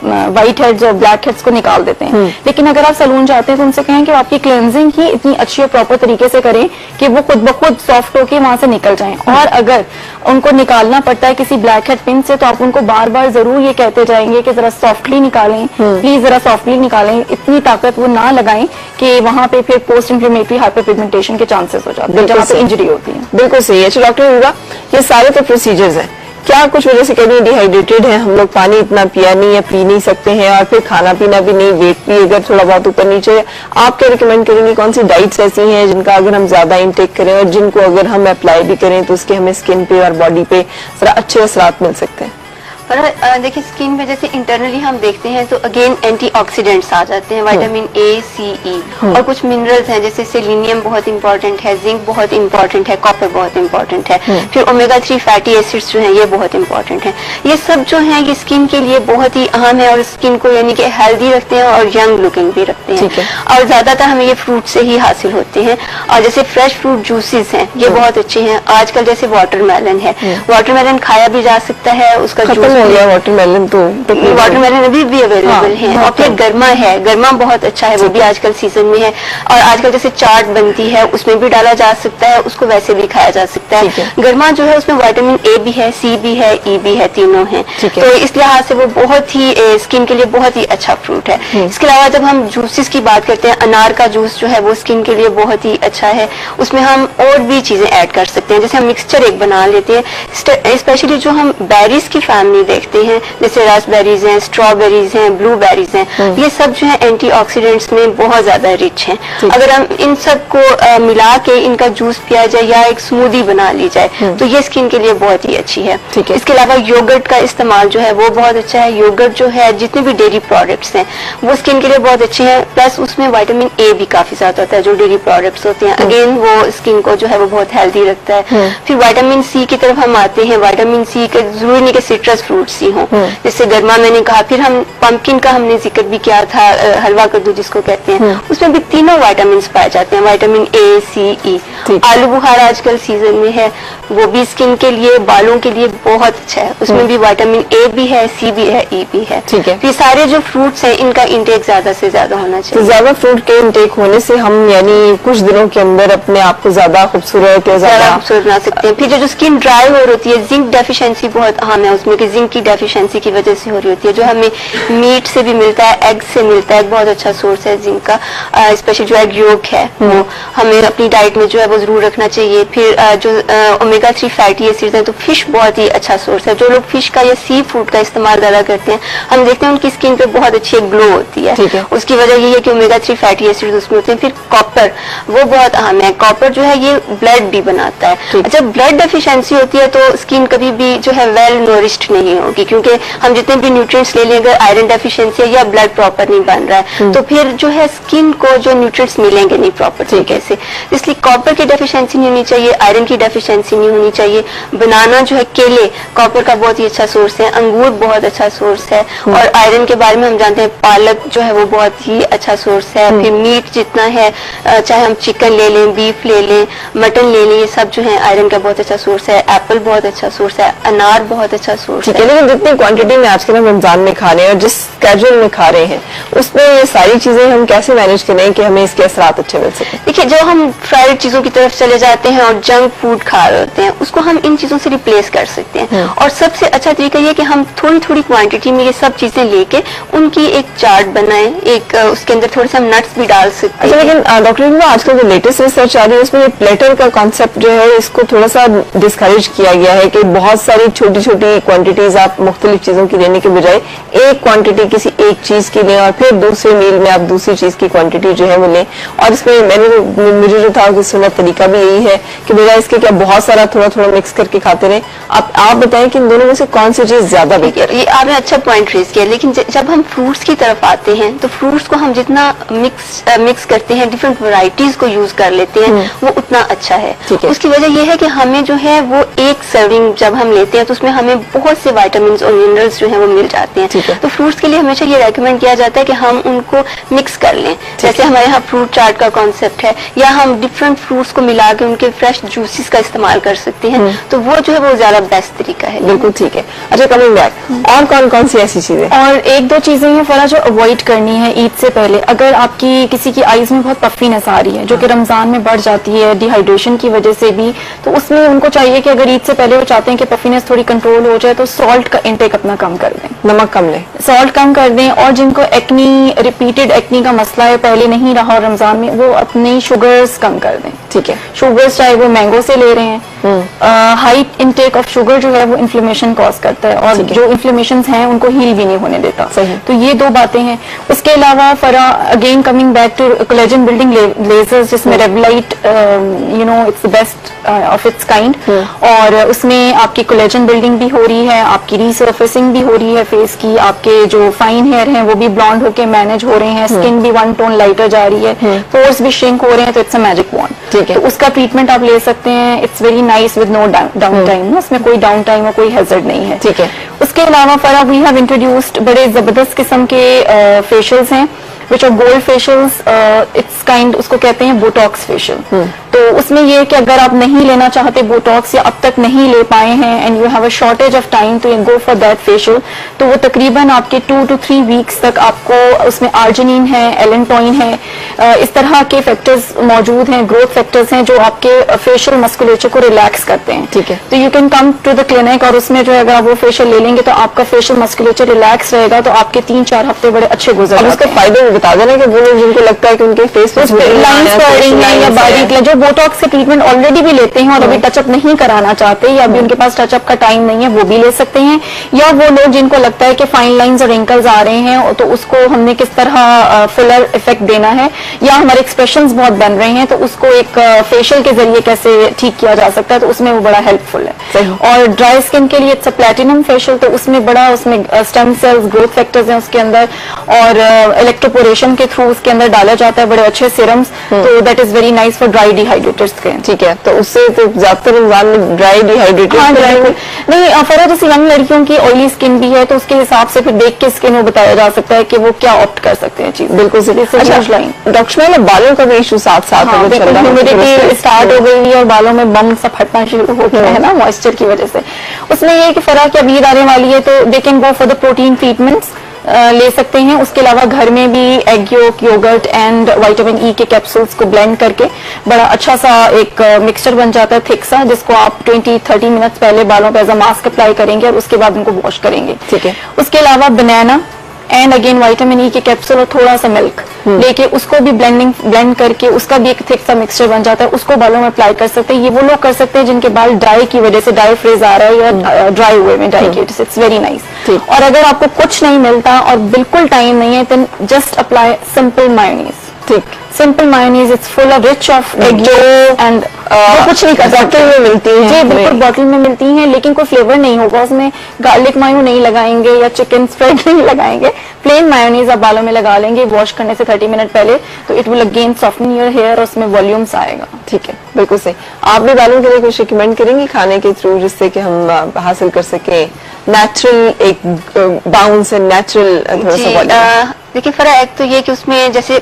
व्हाइट हेड्स और ब्लैक हेड्स को निकाल देते हैं। लेकिन अगर आप सलून जाते हैं तो उनसे कहें कि आपकी क्लेंजिंग ही इतनी अच्छी और प्रॉपर तरीके से करें कि वो खुद ब खुद सॉफ्ट होकर वहां से निकल जाएं। और अगर उनको निकालना पड़ता है किसी ब्लैक हेड पिन से, तो आप उनको बार बार जरूर ये कहते जाएंगे कि जरा सॉफ्टली निकालें, प्लीज जरा सॉफ्टली निकालें, इतनी ताकत वो ना लगाएं कि वहां पे फिर पोस्ट इंफ्लेमेटरी हाइपरपिगमेंटेशन के चांसेस हो जाते हैं, जहां पे इंजरी होती है। बिल्कुल सही है। चलो डॉक्टर होगा, ये सारे तो प्रोसीजर्स हैं, क्या कुछ वजह से कभी डिहाइड्रेटेड है, हम लोग पानी इतना पिया नहीं या पी नहीं सकते हैं, और फिर खाना पीना भी नहीं, वेट भी अगर थोड़ा बहुत ऊपर नीचे, आप क्या रिकमेंड करेंगे? कौन सी डाइट्स ऐसी हैं जिनका अगर हम ज्यादा इंटेक करें और जिनको अगर हम अप्लाई भी करें तो उसके हमें स्किन पे और बॉडी पे जरा अच्छे असरात मिल सकते हैं? और देखिए स्किन में जैसे इंटरनली हम देखते हैं तो अगेन एंटीऑक्सीडेंट्स आ जाते हैं, विटामिन ए, सी, ई, और कुछ मिनरल्स हैं जैसे सेलेनियम बहुत इंपॉर्टेंट है, जिंक बहुत इंपॉर्टेंट है, कॉपर बहुत इंपॉर्टेंट है, फिर ओमेगा 3 फैटी एसिड्स जो हैं ये बहुत इंपॉर्टेंट है। ये सब जो हैं ये स्किन के लिए बहुत ही अहम है और स्किन को यानी कि हेल्दी रखते हैं और यंग लुकिंग भी रखते हैं। और ज्यादातर हमें ये फ्रूट से ही हासिल होते हैं। और जैसे फ्रेश फ्रूट जूसेस हैं ये बहुत अच्छे हैं। आजकल जैसे वाटरमेलन है, वाटरमेलन खाया भी जा सकता है, उसका जूस हो गया वाटरमेलन, तो वाटरमेलन अभी भी अवेलेबल है। और फिर गर्मा है, गर्मा बहुत अच्छा है, वो भी आजकल सीजन में है। और आजकल जैसे चाट बनती है उसमें भी डाला जा सकता है, उसको वैसे भी खाया जा सकता है। गर्मा जो है उसमें विटामिन ए भी है, सी भी है, ई भी है, तीनों है। तो इस लिहाज से वो बहुत ही स्किन के लिए बहुत ही अच्छा फ्रूट है। इसके अलावा जब हम जूसेस की बात करते हैं, अनार का जूस जो है वो स्किन के लिए बहुत ही अच्छा है। उसमें हम और भी चीजें ऐड कर सकते हैं, जैसे हम मिक्सचर एक बना लेते हैं। स्पेशली जो हम बेरीज की फैमिली देखते हैं, जैसे रास्पबेरीज हैं, स्ट्रॉबेरीज हैं, ब्लूबेरीज हैं, ये सब जो है एंटीऑक्सीडेंट्स में बहुत ज्यादा रिच हैं। अगर हम इन सब को मिला के इनका जूस पिया जाए या एक स्मूदी बना ली जाए तो ये स्किन के लिए बहुत ही अच्छी है। इसके अलावा योगर्ट का इस्तेमाल जो है वो बहुत अच्छा है। योगर्ट जो है, जितने भी डेयरी प्रोडक्ट्स हैं वो स्किन के लिए बहुत अच्छे हैं, प्लस उसमें विटामिन ए भी काफी ज्यादा होता है जो डेयरी प्रोडक्ट्स होते हैं। अगेन वो स्किन को जो है वो बहुत हेल्दी रखता है। फिर विटामिन सी की तरफ हम आते हैं। विटामिन सी के जरूरी नहीं कि सिट्रस फ्रूट्स ही हों, जैसे गर्मा मैंने कहा। फिर हम पंपकिन का हमने जिक्र भी किया था, हलवा कद्दू जिसको कहते हैं, उसमें भी तीनों विटामिन पाए जाते हैं, विटामिन ए, सी, ई। आलू बुखारा आजकल सीजन में है, वो भी स्किन के लिए, बालों के लिए बहुत अच्छा है। उसमें भी विटामिन ए भी है, सी भी है, ई भी है। ठीक है। ये सारे जो फ्रूट्स हैं इनका इंटेक ज्यादा से ज्यादा होना चाहिए। तो ज्यादा फ्रूट के इंटेक होने से हम यानी कुछ दिनों के अंदर अपने आप को ज्यादा खूबसूरत या ज्यादा ज्यादा खूबसूरत बना सकते हैं। फिर जो स्किन ड्राई हो रही है, जिंक डेफिशिएंसी बहुत अहम है उसमें, कि जिंक की डेफिशिएंसी की वजह से हो रही होती है, जो हमें मीट से भी मिलता है, एग से मिलता है, बहुत अच्छा सोर्स है जिंक का। स्पेशली जो एग योक है वो हमें अपनी डाइट में जो है वो जरूर रखना चाहिए। फिर जो ओमेगा 3 फैटी एसिड्स हैं, तो फिश बहुत ही अच्छा सोर्स है। जो लोग फिश का या सी फूड का इस्तेमाल ज्यादा करते हैं, हम देखते हैं उनकी स्किन पे बहुत अच्छी ग्लो होती है। उसकी वजह ये है कि ओमेगा 3 फैटी एसिड्स उसमें होते हैं। फिर कॉपर, वो बहुत अहम है। कॉपर जो है ये ब्लड भी बनाता है। जब ब्लड डेफिशिएंसी होती है तो स्किन कभी भी जो है वेल नोरिश्ड नहीं होगी, क्योंकि हम जितने भी न्यूट्रिएंट्स ले लेंगे, आयरन डेफिशिएंसी या ब्लड प्रॉपर नहीं बन रहा है, तो फिर जो है स्किन को जो न्यूट्रिएंट्स मिलेंगे नहीं प्रॉपर तरीके से। इसलिए कॉपर की डेफिशिएंसी नहीं होनी चाहिए, आयरन की डेफिशिएंसी नहीं होनी चाहिए। बनाना जो है, केले कॉपर का बहुत ही अच्छा सोर्स है, अंगूर बहुत अच्छा सोर्स है। और आयरन के बारे में हम जानते हैं, पालक जो है वो बहुत ही अच्छा सोर्स है। फिर मीट जितना है, चाहे हम चिकन ले लें, बीफ ले लें, मटन ले लें, ये सब जो है आयरन का बहुत अच्छा सोर्स है। एप्पल बहुत अच्छा सोर्स है, अनार बहुत अच्छा सोर्स है। लेकिन जितनी क्वांटिटी में आजकल हम रमजान में खा रहे हैं और जिस स्केड्यूल में खा रहे हैं, उसमें ये सारी चीजें हम कैसे मैनेज करें कि हमें इसके असरात अच्छे मिल सके? देखिए, जब हम फ्राइड चीजों की तरफ चले जाते हैं और जंक फूड खा रहे होते हैं, उसको हम इन चीजों से रिप्लेस कर सकते हैं। और सबसे अच्छा तरीका ये कि हम थोड़ी थोड़ी क्वांटिटी में ये सब चीजें लेके उनकी एक चार्ट बनाएं, एक उसके अंदर थोड़े से हम नट्स भी डाल सकते हैं। लेकिन डॉक्टर इकबाल, आजकल जो लेटेस्ट रिसर्च आ रही है उसमें प्लेटर का कॉन्सेप्ट जो है इसको थोड़ा सा डिस्करेज किया गया है कि बहुत सारी छोटी छोटी क्वांटिटीज आप मुख्तलिफ चीजों की लेने के बजाय एक क्वांटिटी किसी एक चीज की लें और फिर दूसरे मील में आप दूसरी चीज की क्वांटिटी जो है वो लें। और इसमें मुझे जो था कि सुनत तरीका भी यही है कि बजाय इसके क्या बहुत सारा थोड़ा थोड़ा मिक्स करके खाते रहे। आप बताएं कि इन दोनों में से कौन सी चीज ज्यादा बेहतर है? ये आपने अच्छा पॉइंट रेज किया, लेकिन जब हम फ्रूट्स की तरफ आते हैं तो फ्रूट्स को हम जितना मिक्स करते हैं, डिफरेंट वैरायटीज को यूज कर लेते हैं, वो उतना अच्छा है। उसकी वजह यह है कि हमें जो है वो एक सर्विंग जब हम लेते हैं तो उसमें हमें बहुत से विटामिन और मिनरल्स जो है वो मिल जाते हैं। तो फ्रूट्स के लिए हमेशा ये रेकमेंड किया जाता है कि हम उनको मिक्स कर लें, जैसे हमारे यहाँ फ्रूट चार्ट का कॉन्सेप्ट है, या हम डिफरेंट फ्रूट्स को मिला के उनके फ्रेश जूसेस का इस्तेमाल कर सकते हैं। तो वो जो है वो ज्यादा बेस्ट तरीका है। बिल्कुल ठीक है। अच्छा, कमिंग बैक, और कौन कौन सी ऐसी चीजें? और एक दो चीजें हैं फरा जो अवॉइड करनी है ईद से पहले। अगर आपकी किसी की आईज में बहुत पफीनेस आ रही है जो कि रमजान में बढ़ जाती है डिहाइड्रेशन की वजह से भी, तो उसमें उनको चाहिए कि अगर ईद से पहले वो चाहते हैं कि पफीनेस थोड़ी कंट्रोल हो जाए तो सॉल्ट का इंटेक अपना कम कर दें, नमक कम लें, सॉल्ट कम कर दें। और जिनको एक्नी, रिपीटेड एक्नी का मसला है, पहले नहीं रहा रमजान में, वो अपने शुगर्स कम कर दें। ठीक है। शुगर्स चाहे वो मैंगो से ले रहे हैं, हाई इंटेक ऑफ शुगर जो है वो इन्फ्लेमेशन कॉज करता है और जो इन्फ्लेमेशन हैं उनको हील भी नहीं होने देता। सही। तो ये दो बातें हैं। उसके अलावा फरा again coming back to collagen building lasers, जिसमें RevLite it's the best of its kind, और उसमें आपकी कोलेजन बिल्डिंग भी हो रही है, आपकी रीसर्फेसिंग भी हो रही है फेस की, आपके जो फाइन हेयर हैं वो भी ब्लॉन्ड होके मैनेज हो रहे हैं, स्किन भी वन टोन लाइटर जा रही है, पोर्स भी श्रिंक हो रहे हैं। तो इट्स अ मैजिक वॉन्ड। ठीक है। तो उसका ट्रीटमेंट आप ले सकते हैं। It's very nice with no down time, उसमें कोई डाउन टाइम और कोई हैजर्ड नहीं है। ठीक है। उसके अलावा फरा वी हैव इंट्रोड्यूस्ड बड़े जबरदस्त किस्म के फेशियल्स हैं which are gold facials. It's kind, उसको कहते हैं बोटॉक्स फेशियल। तो उसमें ये कि अगर आप नहीं लेना चाहते बोटॉक्स या अब तक नहीं ले पाए हैं and you have a shortage of time, तो you go for that facial. तो वो तकरीबन आपके 2 to 3 वीक्स तक आपको उसमें आर्जिनिन है, एलेंटोइन है, इस तरह के फैक्टर्स मौजूद हैं, ग्रोथ फैक्टर्स हैं जो आपके फेशियल मस्कुलेचर को रिलैक्स करते हैं। ठीक है। तो you can come to the clinic और उसमें जो है अगर आप वो फेशियल ले लेंगे तो आपका फेशियल मस्कुलेचर रिलैक्स रहेगा, तो आपके 3-4 हफ्ते बड़े अच्छे गुजर जाते हैं। उसके फायदे बता देना कि वो लोग जिनको लगता है कि उनके फेस पे लाइंस पड़ रही हैं या बारीक, जो बोटॉक्स बोटॉक्स के ट्रीटमेंट ऑलरेडी भी लेते हैं और अभी टचअप नहीं कराना चाहते या अभी उनके पास टचअप का टाइम नहीं है, वो भी ले सकते हैं। या वो लोग जिनको लगता है कि फाइन लाइंस और रिंकल्स आ रहे हैं तो उसको हमने किस तरह फुलर इफेक्ट देना है, या हमारे एक्सप्रेशंस बहुत बन रहे हैं तो उसको एक फेशियल के जरिए कैसे ठीक किया जा सकता है, तो उसमें वो बड़ा हेल्पफुल है। और ड्राई स्किन के लिए इट्स अ प्लैटिनम फेशियल, तो उसमें स्टेम सेल्स, ग्रोथ फैक्टर्स हैं उसके अंदर, और इलेक्ट्रोपोरेशन के थ्रू उसके अंदर डाला जाता है बड़े अच्छे सीरम्स, तो that is very nice for dry dehydrators के। ठीक है, तो उससे तो ज्यादातर रमजान में ड्राई डिहाइड्रेटेड नहीं, फरा जैसे यंग लड़कियों की ऑयली स्किन भी है तो उसके हिसाब से फिर देख के स्किन वो बताया जा सकता है कि वो क्या ऑप्ट कर सकते हैं चीज। बिल्कुल डॉक्टर साहब, बालों का भी इशू साथ साथ ह्यूमिडिटी स्टार्ट हो गई है और बालों में बम सब फटना शुरू हो गया है ना मॉइस्चर की वजह से। उसमें ये कि फरा की अब ईद आने वाली है तो they can go for the protein treatments ले सकते हैं। उसके अलावा घर में भी egg yolk, yoghurt and vitamin E के कैप्सूल्स को ब्लेंड करके बड़ा अच्छा सा एक मिक्सचर बन जाता है थिक सा, जिसको आप 20-30 मिनट्स पहले बालों पे एज अ मास्क अप्लाई करेंगे और उसके बाद उनको वॉश करेंगे। ठीक है। उसके अलावा बनाना एंड अगेन विटामिन ई के कैप्सूल और थोड़ा सा मिल्क लेके उसको भी ब्लेंड करके उसका भी एक थिक सा मिक्सचर बन जाता है, उसको बालों में अप्लाई कर सकते हैं। ये वो लोग कर सकते हैं जिनके बाल ड्राई की वजह से ड्राई फ्रेज आ रहा है या ड्राई हुए में ड्राई की वजह से, इट्स वेरी नाइस। और अगर आपको कुछ नहीं मिलता और बिल्कुल टाइम नहीं है then just apply simple mayonnaise. ठीक, simple mayonnaise it's full of rich of egg and कुछ नहीं कर सकते, में मिलती है जी बिल्कुल बॉटल में मिलती हैं, लेकिन कोई फ्लेवर नहीं होगा उसमें, गार्लिक मायो नहीं लगाएंगे या चिकन स्प्रेड नहीं लगाएंगे, प्लेन मायोनीज आप बालों में लगा लेंगे वॉश करने से 30 मिनट पहले, तो it will again soften your hair और उसमें वॉल्यूम्स आएगा। ठीक है, बिल्कुल सही। आप भी बालों के लिए कुछ रिकमेंड करेंगे खाने के थ्रू जिससे कि हम हासिल कर सके नेचुरल एक बाउंस एंड नेचुरल थोड़ा सा? देखिए फरा, एक तो ये कि उसमें जैसे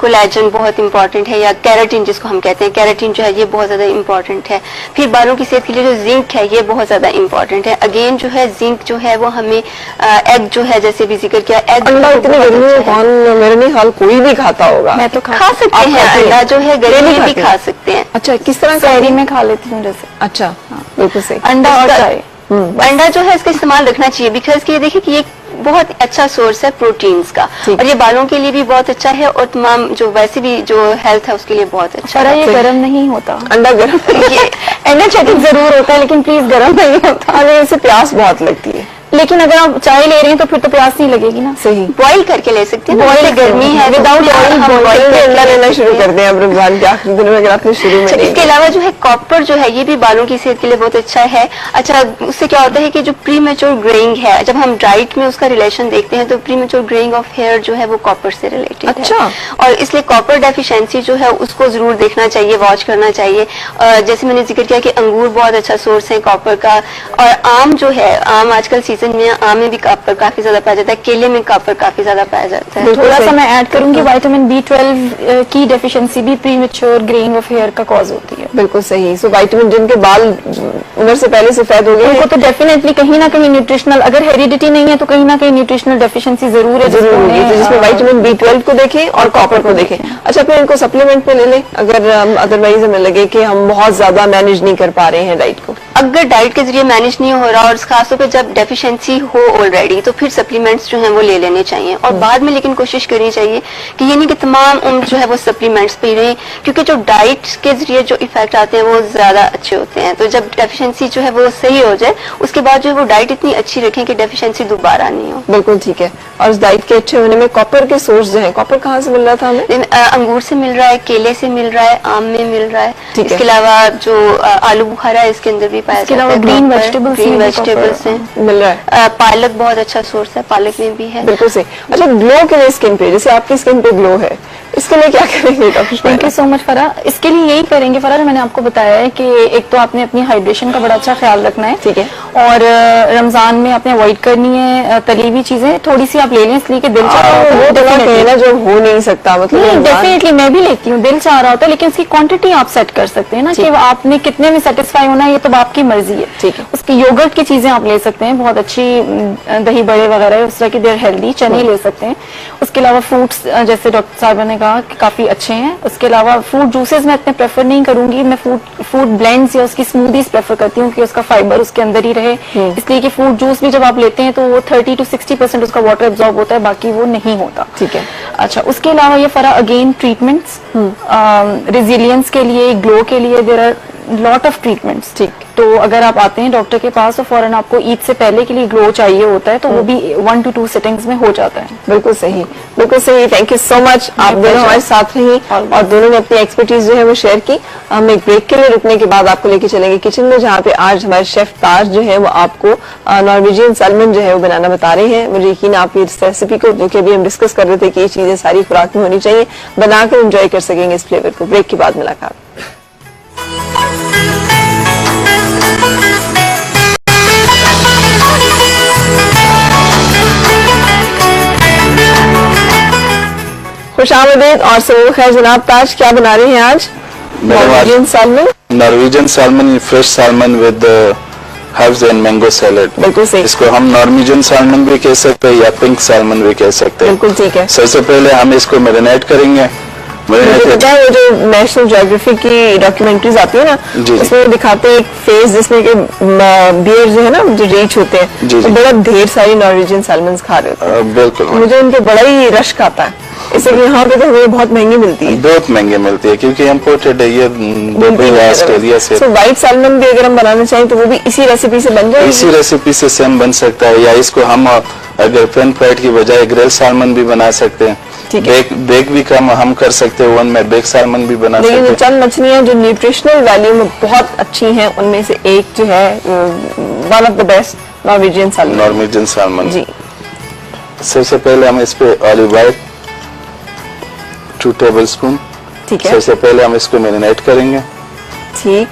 कोलेजन बहुत इंपॉर्टेंट है, या कैराटिन जिसको हम कहते हैं, कैराटिन जो है ये बहुत ज्यादा इंपॉर्टेंट है। फिर बालों की सेहत के लिए जो जिंक है ये बहुत ज्यादा इंपॉर्टेंट है। अगेन जो है जिंक जो है वो हमें एग जो है जैसे भी जिक्र किया, एग अंडा इतनी गर्मी में कौन, मेरे नहीं हाल कोई भी खाता होगा। मैं तो खा सकते हैं, अंडा जो है गर्मी में भी खा सकते हैं। अच्छा, किस तरह शहरी में खा लेती हूँ जैसे। अच्छा, बिल्कुल सही। अंडा और चाय, अंडा जो है इसका इस्तेमाल रखना चाहिए, बिकॉज कि ये देखिए कि ये बहुत अच्छा सोर्स है प्रोटीन्स का, और ये बालों के लिए भी बहुत अच्छा है और तमाम जो वैसे भी जो हेल्थ है उसके लिए बहुत अच्छा है। ये गर्म नहीं होता अंडा गर्म ये एनर्जेटिक जरूर होता है लेकिन प्लीज गर्म नहीं होता। अरे इससे प्यास बहुत लगती है, लेकिन अगर आप चाय ले रहे हैं तो फिर तो प्यास नहीं लगेगी ना। सही, बॉईल करके ले सकते हैं, बॉईल गर्मी है विदाउट ऑयल अंडा लेना शुरू कर दें अब रमजान के आखिरी दिनों में, अगर आपने शुरू में। इसके अलावा जो है कॉपर जो है ये भी बालों की सेहत के लिए बहुत अच्छा है। अच्छा, उससे क्या होता है कि जो प्री मेच्योर ग्रेइंग है, जब हम डाइट में उसका रिलेशन देखते हैं तो premature greying of hair जो है वो कॉपर से रिलेटेड है, और इसलिए कॉपर डेफिशिएंसी जो है उसको जरूर देखना चाहिए, वॉच करना चाहिए। जैसे मैंने जिक्र किया कि अंगूर बहुत अच्छा सोर्स है कॉपर का, और आम जो है, आम आजकल सीजन में आम में भी कॉपर काफी ज्यादा पाया जाता है, केले में कॉपर काफी ज्यादा पाया जाता है। थोड़ा सा मैं ऐड करूंगी, विटामिन B12 की डेफिशिएंसी भी प्रीमेच्योर ग्रेइंग ऑफ हेयर का कॉज होती है। बिल्कुल सही। सो विटामिन, जिनके बाल उम्र से पहले सफेद हो गए उनको तो डेफिनेटली कहीं ना कहीं न्यूट्रिशनल, अगर हेरिडिटी नहीं है तो कहीं ना कहीं न्यूट्रिशनल डेफिशिएंसी जरूर है, जिसमें विटामिन B12 को देखें और कॉपर को देखें। अच्छा, फिर इनको सप्लीमेंट में ले लें अगर अदरवाइज हमें लगे कि हम बहुत ज्यादा मैनेज नहीं कर पा रहे हैं डाइट को। अगर डाइट के जरिए मैनेज नहीं हो रहा और खासतौर पे जब डेफिशिएंसी हो ऑलरेडी, तो फिर सप्लीमेंट्स जो हैं वो ले लेने चाहिए, और बाद में लेकिन कोशिश करनी चाहिए कि ये नहीं कि तमाम उम्र जो है वो सप्लीमेंट्स पी रहे हैं, क्योंकि जो डाइट के जरिए जो इफेक्ट आते हैं वो ज्यादा अच्छे होते हैं। तो जब डेफिशिएंसी जो है वो सही हो जाए उसके बाद जो है वो डाइट इतनी अच्छी रखें कि डेफिशिएंसी दोबारा नहीं हो। बिल्कुल ठीक है। और उस डाइट के अच्छे होने में कॉपर के सोर्स जो है, कॉपर कहाँ से मिल रहा था हमें? अंगूर से मिल रहा है, केले से मिल रहा है, आम में मिल रहा है। इसके अलावा जो आलू बुखारा है इसके अंदर भी पाया जाता है, ग्रीन वेजिटेबल्स से मिल रहा है। पालक बहुत अच्छा सोर्स है, पालक में भी है। बिल्कुल सही। अच्छा, ग्लो के लिए स्किन पे, जैसे आपकी स्किन पे ग्लो है, इसके लिए क्या करेंगे doctor? Thank you so much फरा। इसके लिए यही करेंगे फरा, मैंने आपको बताया है कि एक तो आपने अपनी हाइड्रेशन का बड़ा अच्छा ख्याल रखना है, ठीक है, और रमजान में आपने अवॉइड करनी है तली हुई चीजें, थोड़ी सी आप ले लें इसलिए कि दिल चाह रहा है जो हो नहीं सकता, मतलब डेफिनेटली मैं भी लेती हूँ, दिल चाह रहा होता है, लेकिन उसकी क्वांटिटी आप सेट कर सकते हैं ना कि आपने कितने में सेटिस्फाई होना है, ये तो आपकी मर्जी है। ठीक है। उसकी योगर्ट की चीजें आप ले सकते हैं, बहुत अच्छी दही बड़े वगैरह उस तरह की, देर हेल्दी, चने ले सकते हैं। उसके अलावा फ्रूट्स जैसे डॉक्टर साहब ने कहा कि काफी अच्छे हैं। उसके अलावा फ्रूट जूसेस मैं इतने प्रेफर नहीं करूंगी, मैं फ्रूट ब्लेंड्स या उसकी स्मूदीज प्रेफर करती हूँ कि उसका फाइबर उसके अंदर ही रहे, इसलिए कि फ्रूट जूस भी जब आप लेते हैं तो वो 30 to 60% उसका वाटर एब्जॉर्ब होता है, बाकी वो नहीं होता। ठीक है। अच्छा, उसके अलावा ये फरा अगेन ट्रीटमेंट्स, रेजिलियंस के लिए, ग्लो के लिए there are lot of treatments. ठीक, तो अगर आप आते हैं डॉक्टर के पास तो फौरन आपको ईद से पहले के लिए ग्लो चाहिए होता है, तो वो भी 1 to 2 सिटिंग्स में हो जाता है। बिल्कुल सही, बिल्कुल सही। थैंक यू सो मच, आप दोनों हमारे साथ रही और दोनों ने अपनी एक्सपर्टीज जो है वो शेयर की। हम एक ब्रेक के लिए रुकने के बाद आपको लेके चलेंगे किचन में, जहाँ पे आज हमारे शेफ ताज जो है वो आपको नॉर्वेजियन सैल्मन जो है वो बनाना बता रहे हैं। मुझे यकीन आप इस रेसिपी को, जो कि अभी हम डिस्कस कर रहे थे कि ये चीजें सारी खुराक में होनी चाहिए, बनाकर एंजॉय कर सकेंगे इस फ्लेवर को। ब्रेक के बाद मुलाकात। खुशामदीद और सबको खैर जनाब। ताज, क्या बना रहे हैं आज? Norwegian salmon. Norwegian salmon, fresh salmon with herbs and mango salad. बिल्कुल सही। इसको हम नॉर्वेजियन सैल्मन भी कह सकते हैं या पिंक सैल्मन भी कह सकते हैं। बिल्कुल ठीक है। सबसे पहले हम इसको मैरिनेट करेंगे। मुझे पता है वो जो नेशनल ज्योग्राफी की डॉक्यूमेंट्रीज आती है ना, उसमें वो दिखाते हैं एक फेज जिसमें कि बियर जो है ना, जो रीच होते हैं, तो बड़ा ढेर सारी नॉर्वेजियन सैल्मन खा रहे होते हैं। बिल्कुल। मुझे उनके बड़ा ही रश आता है, इसलिए यहाँ पे तो हमें बहुत महंगी मिलती है। बहुत महंगी मिलती है क्योंकि इम्पोर्टेड है ये ऑस्ट्रेलिया से। तो व्हाइट सैल्मन भी अगर हम बनाना चाहें तो वो भी इसी रेसिपी से बन जाएगी? इसी रेसिपी से सेम बन सकता है, या इसको हम अगर पैन फ्राइड की बजाय ग्रिल सैल्मन भी बना सकते हैं। बेक भी हम कर सकते हैं, ओवन में बेक सैल्मन भी बना सकते हैं। लेकिन चंद मछलियां जो न्यूट्रिशनल वैल्यू में बहुत अच्छी हैं, उनमें से एक जो है one of the best Norwegian salmon. Norwegian salmon जी। सबसे पहले हम इस पे ऑलिव ऑयल 2 टेबलस्पून। ठीक है। सबसे पहले हम इसको मैरिनेट करेंगे। ठीक।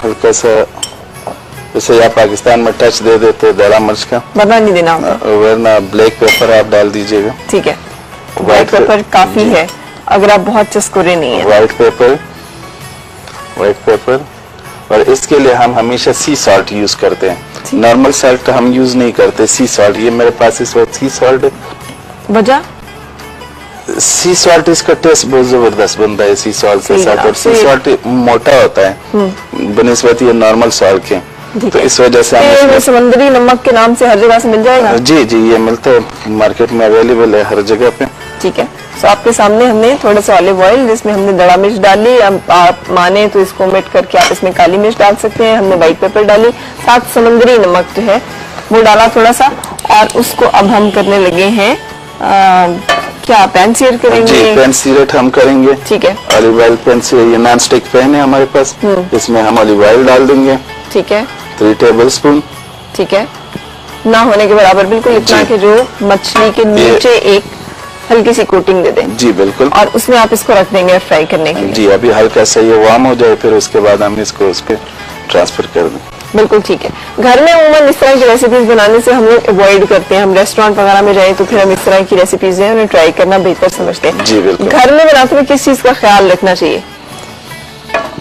हल्का सा, जैसे यहाँ पाकिस्तान में टच दे देते दड़ा मिर्च का, बदला नहीं देना होगा, वरना ब्लैक पेपर आप डाल दीजिएगा। ठीक है। व्हाइट पेपर काफी है अगर आप बहुत चस्कुरे नहीं है। White paper. और इसके लिए हम हमेशा सी सॉल्ट यूज करते हैं, नॉर्मल सॉल्ट हम यूज नहीं करते, सी सॉल्ट। ये मेरे पास इस वक्त सी सॉल्ट है। वजह? सी सॉल्ट इसका टेस्ट बहुत जबरदस्त बनता है सी सॉल्ट के साथ, और सी सॉल्ट मोटा होता है बनिस्बत ये नॉर्मल सॉल्ट के, तो इस वजह से हम समुद्री नमक के नाम से हर जगह से मिल जाएगा? जी जी, ये मिलता है, मार्केट में अवेलेबल है हर जगह पे। ठीक है। तो आपके सामने हमने थोड़ा सा ऑलिव ऑयल, जिसमें हमने दड़ा मिर्च डाली, आप माने तो इसको मिट करके आप इसमें काली मिर्च डाल सकते हैं, हमने व्हाइट पेपर डाली, साथ समुद्री नमक जो है वो डाला थोड़ा सा, और उसको अब हम करने लगे हैं क्या पैन सीयर करेंगे? जी, पैन सीरेट हम करेंगे। ठीक है। ऑलिव ऑयल पैन से, ये नॉन स्टिक पैन है हमारे पास, इसमें हम ऑलिव ऑयल डाल देंगे। ठीक है। 3 टेबलस्पून। ठीक है। ना होने के बराबर, बिल्कुल इतना कि जो मछली के नीचे एक हल्की सी कोटिंग दे दें। जी बिल्कुल। और उसमें आप इसको रख देंगे फ्राई करने के लिए? जी, अभी हल्का सा ये वार्म हो जाए, फिर उसके बाद हम इसको उस पर ट्रांसफर कर दें। बिल्कुल ठीक है। घर में उम्मन इस तरह की रेसिपीज बनाने से हम लोग अवॉइड करते हैं, हम रेस्टोरेंट वगैरह में जाए तो फिर हम इस तरह की रेसिपीज हैं उन्हें ट्राई करना बेहतर समझते हैं। जी बिल्कुल। घर में बनाते हुए किस चीज का ख्याल रखना चाहिए?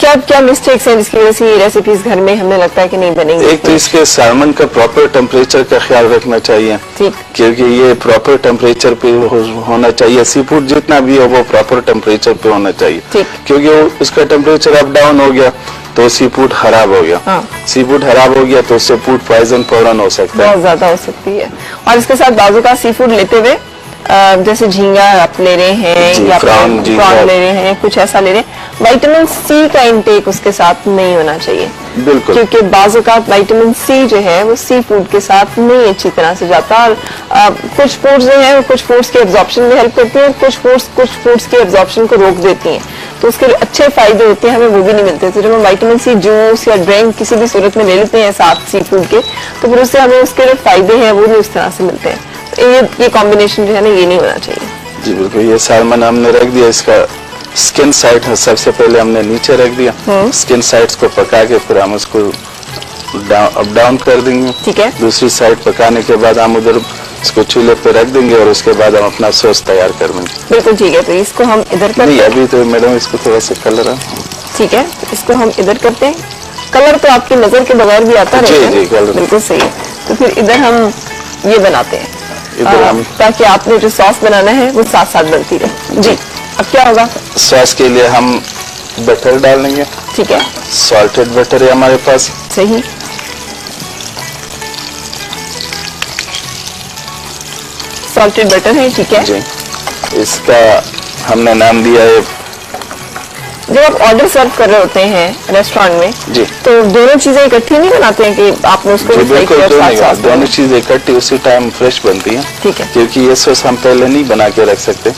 क्या क्या मिस्टेक्स हैं जिसकी वजह से ये रेसिपीज घर में हमें लगता है कि नहीं बनेंगी? एक तो इसके सैल्मन का प्रॉपर टेम्परेचर का ख्याल रखना चाहिए। ठीक। क्योंकि ये प्रॉपर टेम्परेचर पे होना चाहिए, सी फूड जितना भी हो वो प्रॉपर टेम्परेचर पे होना चाहिए। ठीक। क्योंकि उसका टेम्परेचर अप डाउन हो गया तो सी फूड खराब हो गया। हाँ। सी फूड खराब हो गया तो उससे फूड पॉइजन फौरन हो सकता है, बहुत ज्यादा हो सकती है। और इसके साथ बाजू का सी फूड लेते हुए जैसे झींगा आप ले रहे हैं या प्रॉन ले रहे हैं, कुछ ऐसा ले रहे हैं, विटामिन सी का इंटेक उसके साथ नहीं होना चाहिए। बिल्कुल। क्योंकि बाज़ औक़ात विटामिन सी जो है वो सी फूड के साथ नहीं अच्छी तरह से जाता, और कुछ फूड्स जो है वो कुछ फूड्स के एब्जॉर्प्शन में हेल्प करती हैं, कुछ फूड्स के एब्जॉर्प्शन को रोक देती हैं, तो उसके अच्छे फायदे होते हैं, हमें वो भी नहीं मिलते। तो जब हम विटामिन सी जूस या ड्रिंक किसी भी सूरत में ले लेते हैं साथ सी फूड के, तो फिर उससे हमें उसके जो फायदे हैं वो भी उस तरह से मिलते हैं। तो ये कॉम्बिनेशन जो है ना, ये नहीं होना चाहिए। जी बिल्कुल। ये सैल्मन हमने रख दिया, इसका स्किन साइड सबसे पहले हमने नीचे रख दिया, स्किन साइड्स को पका के फिर हम उसको अप डाउन कर देंगे। ठीक है। दूसरी साइड पकाने के बाद हम उधर इसको चूल्हे पे रख देंगे और उसके बाद हम अपना सॉस तैयार कर देंगे। बिल्कुल ठीक है। तो इसको हम इधर करते नहीं, हैं। अभी तो मैडम इसको थोड़ा सा कलर है। ठीक है, इसको हम इधर करते हैं। कलर तो आपकी नजर के बगैर भी आता जी, रहता है। जी, कलर। बिल्कुल सही है। तो फिर इधर हम ये बनाते हैं, इधर हम ताकि आपने जो सॉस बनाना है वो साथ साथ बनती रहे। जी, अब क्या होगा? सॉस के लिए हम बटर डालेंगे। ठीक है, सॉल्टेड बटर है हमारे पास। सही। सॉल्टेड बटर है, ठीक है। जी, इसका हमने नाम दिया है। जब आप ऑर्डर सर्व कर रहे होते हैं रेस्टोरेंट में, जी, तो दोनों चीजें इकट्ठी नहीं बनाते हैं कि आपने उसको जी भी फ्राई बिल्कुल किया और क्यों साथ नहीं, साथ दोनों चीजें इकट्ठी उसी टाइम फ्रेश बनती है। ठीक है। क्योंकि ये सॉस हम पहले नहीं बना के रख सकते।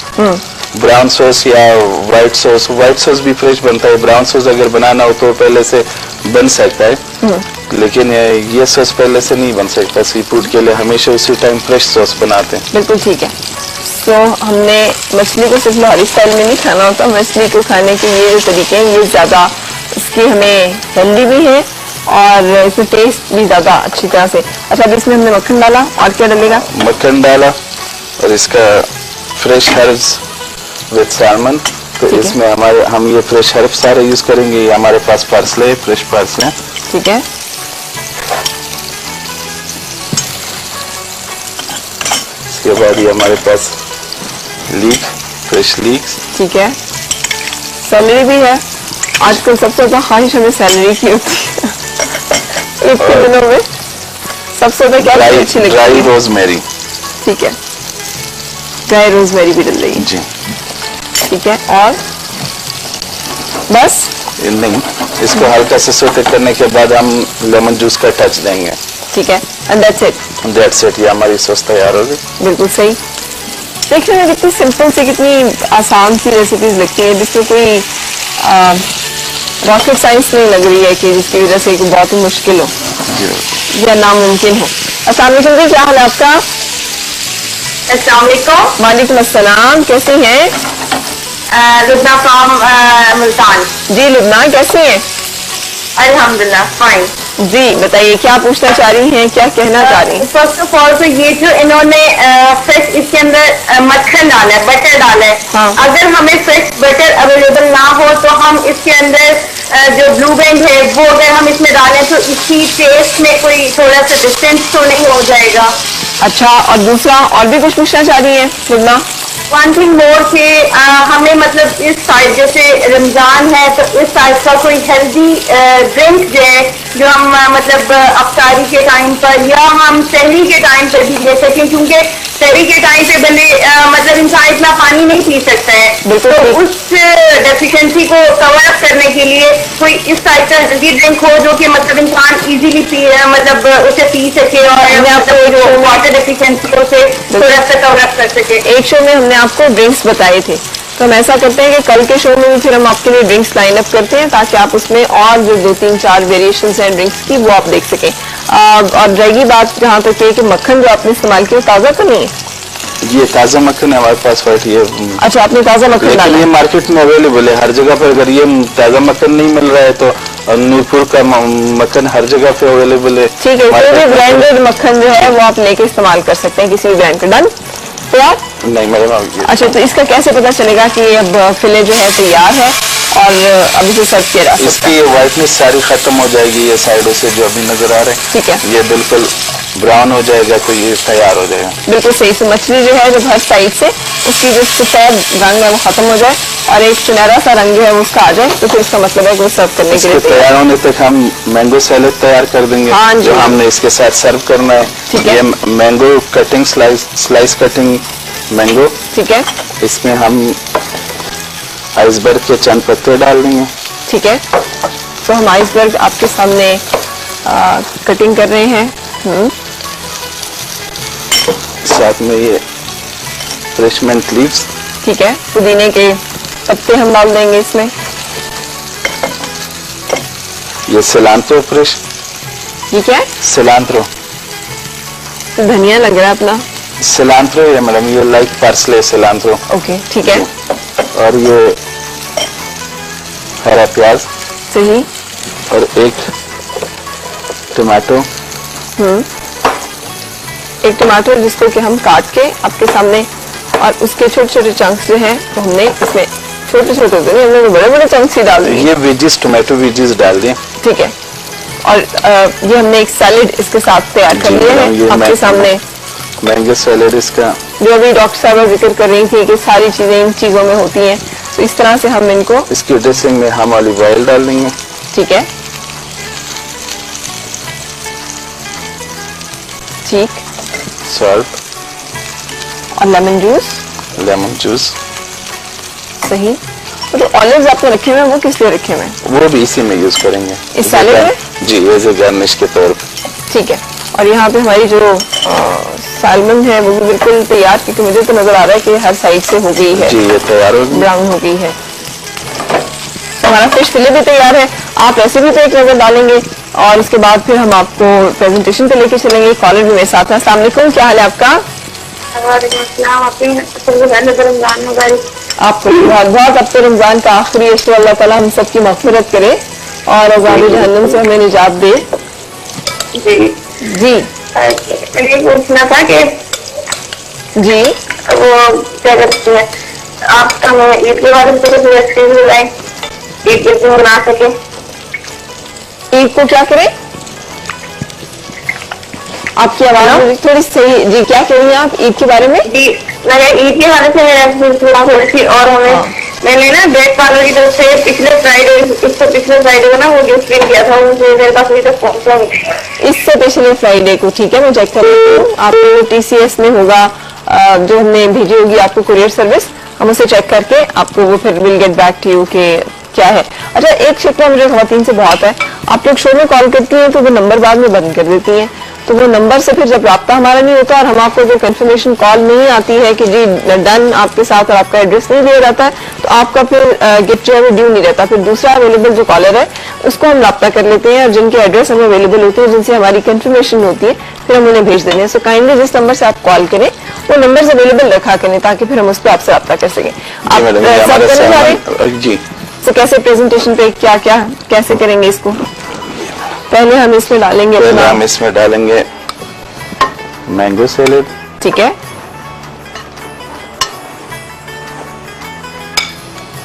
ब्राउन सॉस या व्हाइट सॉस भी फ्रेश बनता है। ब्राउन सॉस अगर बनाना हो तो पहले से बन सकता है, लेकिन ये सॉस पहले से नहीं बन सकता। सी फूड के लिए हमेशा उसी टाइम फ्रेश सॉस बनाते हैं। बिल्कुल ठीक है। तो हमने मछली को सिर्फ लाहौरी स्टाइल में नहीं खाना होता, मछली को खाने के ये जो तरीके हैं ये ज्यादा इसकी हमें हेल्दी भी है और इसमें टेस्ट भी ज्यादा अच्छी तरह से। अच्छा, अब इसमें हमने मक्खन डाला, और क्या डलेगा? मक्खन डाला और इसका फ्रेश हर्ब्स विद सालमन। तो ठीक है। इसमें हम ये फ्रेश हर्ब सारे यूज करेंगे। ये हमारे पास पार्सले, फ्रेश पार्सले। ठीक है, इसके बाद ये हमारे पास लीक, फ्रेश लीक्स। ठीक है। सैलरी भी है। आजकल सबसे ज्यादा ख्वाहिश हमें सैलरी की होती है ईद के दिनों में। सबसे ज्यादा क्या चीज़ अच्छी लगती ड्राई है? रोजमेरी। ठीक है, ड्राई रोजमेरी भी डल रही है। जी, ठीक है, और बस ये नहीं, इसको हल्का से सोटे करने के बाद हम लेमन जूस का टच देंगे। ठीक है, and that's it. That's it, ये हमारी सॉस तैयार हो गई। बिल्कुल सही। देखने में कितनी सिंपल सी, कितनी आसान सी रेसिपीज लगती है, जिसमें कोई रॉकेट साइंस नहीं लग रही है कि जिसकी वजह से कोई बहुत ही मुश्किल हो जी, या नामुमकिन हो। अस्सलाम वालेकुम जी, क्या हाल है आपका? अस्सलाम वालेकुम। वालेकुम अस्सलाम, कैसे हैं? लुबना फ्रॉम मुल्तान। जी लुबना, कैसे हैं? अल्हम्दुलिल्लाह फाइन। जी बताइए, क्या पूछना चाह रही हैं, क्या कहना चाह रही हैं? फर्स्ट ऑफ ऑल तो ये जो इन्होंने फ्रेश इसके अंदर मक्खन डाला है, बटर डाला है। हाँ। अगर हमें फ्रेश बटर अवेलेबल ना हो तो हम इसके अंदर जो ब्लू बैंड है वो अगर हम इसमें डालें तो इसकी टेस्ट में कोई थोड़ा सा डिफरेंस तो नहीं हो जाएगा? अच्छा, और दूसरा और भी कुछ पूछना चाह रही हैं लुबना? वन थिंग मोर कि हमें मतलब इस साइड जैसे रमजान है तो इस साइड का कोई हेल्दी ड्रिंक जो है जो हम मतलब अफ्तारी के टाइम पर या हम सहरी के टाइम पर भी ले सकें, क्योंकि सहरी के टाइम पे भले मतलब इंसान इतना पानी नहीं पी सकता है, बिल्कुल तो ठीक। उस डेफिशिएंसी को कवर अप करने के लिए कोई इस टाइप का हेल्दी ड्रिंक हो जो कि मतलब इंसान इजीली मतलब उसे पी सके और हमने आपको मतलब जो वाटर डेफिशिएंसी है उसे थोड़ा सा कवर अप कर सके। एक शो में हमने आपको ड्रिंक्स बताए थे, तो हम ऐसा करते हैं कि कल के शो में भी फिर हम आपके लिए ड्रिंक्स लाइन अप करते हैं ताकि आप उसमें और जो 2-3-4 वेरिएशंस हैं ड्रिंक्स की वो आप देख सकें। और रहेगी बात जहाँ तक है कि मक्खन जो आपने इस्तेमाल किया ताज़ा तो नहीं है? ये ताज़ा मक्खन है हमारे पास व्हाइट। ये अच्छा, आपने ताज़ा मक्खन लेकिन डाला ये है। मार्केट में अवेलेबल है हर जगह पर। अगर ये ताज़ा मक्खन नहीं मिल रहा है तो नूरपुर का मक्खन हर जगह पे अवेलेबल है। ठीक है, कोई भी ब्रांडेड मक्खन जो है वो आप लेके इस्तेमाल कर सकते हैं किसी भी ब्रांड का। डन? तैयार? नहीं मैडम, अच्छा, तो इसका कैसे पता चलेगा कि ये अब फिले जो है तैयार है और अब इसे सर्व किया जा सकता है? इसकी व्हाइटनेस सारी खत्म हो जाएगी ये साइडों से जो अभी नजर आ रहे हैं। ठीक है, ये बिल्कुल ब्राउन हो जाएगा तो ये तैयार हो जाएगा। बिल्कुल सही। से मछली जो है जब हर साइड से उसकी जो सफेद रंग है वो खत्म हो जाए और एक सुनहरा सा रंग जो है वो उसका आ जाए तो फिर इसका मतलब है कि वो सर्व करने के इसके लिए तैयार तैयार होने तक हम मैंगो सैलेड तैयार कर देंगे। हाँ जी। जो हमने इसके साथ सर्व करना है। ठीक है। ये mango cutting slice cutting mango. ठीक है, इसमें हम आइसबर्ग के चंद पत्ते डाल देंगे। ठीक है। तो हम आइसबर्ग आपके सामने कटिंग कर रहे हैं। साथ में ये फ्रेश मिंट लीव्स। ठीक है, पुदीने के पत्ते हम डाल देंगे इसमें। ये सिलांट्रो फ्रेश ये क्या है? सिलांट्रो धनिया लग रहा है अपना। सिलांट्रो है मैडम, ये लाइक पार्सले सिलांट्रो। ओके, ठीक है, और ये हरा प्याज सही। और एक टमाटो। एक टमाटर जिसको कि हम काट के आपके सामने और उसके छोटे छोटे चंक्स जो हैं तो हमने इसमें छोटे छोटे तो नहीं, हमने बड़े बड़े चंक्स ही डाल दिए। ये वेजिस टमाटो वेजिस डाल दें। ठीक है, और ये हमने एक सैलेड इसके साथ तैयार कर जी, लिया मैडम, ये है आपके मैं- सामने। मैंगो सैलेड इसका जो अभी डॉक्टर साहब जिक्र कर रही थी कि सारी चीजें इन चीजों में होती हैं, तो इस तरह से हम इनको, इसकी ड्रेसिंग में हम ऑलिव ऑयल डाल देंगे। ठीक है, ठीक, सॉल्ट और लेमन जूस, सही। तो ऑलिव्स आपने रखे हुए हैं, वो किस लिए रखे हुए हैं? वो भी इसी में यूज करेंगे, इस सैलेड में? जी, एज ए गार्निश के तौर पे। ठीक है। और यहाँ पे हमारी जो सैल्मन है वो भी बिल्कुल तैयार, क्योंकि मुझे तो नजर आ रहा है कि हर साइड से हो गई है, जी ये तैयार हो गई, ब्राउन हो गई है। तो हमारा फिश फिले भी तैयार है। आप रेसिपी पे एक नजर डालेंगे और उसके बाद फिर हम आपको प्रेजेंटेशन पे लेके चलेंगे। कॉलर भी मेरे साथ है। अस्सलाम वालेकुम, क्या हाल है आपका? आपको बहुत बहुत, अब तो रमजान का आखिरी अशर, अल्लाह ताला हम सबकी मग़फ़िरत करे और अज़ाब जहन्नम से हमें निजात दे। जी ये पूछना था कि जी, वो क्या करते हैं आप हमें ईद के बारे में कुछ रेसिपी बताएं, ईद कैसे बना सके। ईद को क्या करें? आपकी आवाज मुझे थोड़ी सही, जी क्या कह रही हैं आप ईद के बारे में? जी मैंने ईद के बारे से मेरा थोड़ी सी, और हमें मैंने ना ब्रेड पार्लर की तरफ से पिछले फ्राइडे को ना वो गिफ्ट किया था, मुझे मेरे पास अभी तक पहुंचा नहीं। इससे पिछले फ्राइडे को, ठीक है, मैं चेक कर लेती हूँ। आपको TCS में होगा, जो हमने भेजी होगी आपको कुरियर सर्विस, हम उसे चेक करके आपको वो फिर will get back to you के क्या है। अच्छा, एक शिकवा मुझे खवातीन से बहुत है, आप लोग शो में कॉल करती हैं तो वो नंबर बाद में बंद कर देती हैं, तो वो नंबर से फिर जब राब्ता हमारा नहीं होता और हम आपको जो कंफर्मेशन कॉल नहीं आती है कि जी डन आपके साथ और आपका एड्रेस नहीं दिया जाता है, तो आपका फिर गिफ्ट जो है वो ड्यू नहीं रहता। फिर दूसरा अवेलेबल जो कॉलर है उसको हम राब्ता कर लेते हैं और जिनके एड्रेस हमें अवेलेबल होते हैं, जिनसे हमारी कंफर्मेशन होती है, फिर हम उन्हें भेज देते हैं। सो काइंडली जिस नंबर से आप कॉल करें वो नंबर अवेलेबल रखा करें ताकि फिर हम उस पर आपसे राब्ता कर सकें। आप मैडम, ये सर्व हमारा करने जा रहे हैं? सामान, जी तो कैसे प्रेजेंटेशन पे क्या क्या कैसे करेंगे इसको? पहले हम इसमें डालेंगे पहले अपना, हम इसमें डालेंगे मैंगो सैलेड, ठीक है।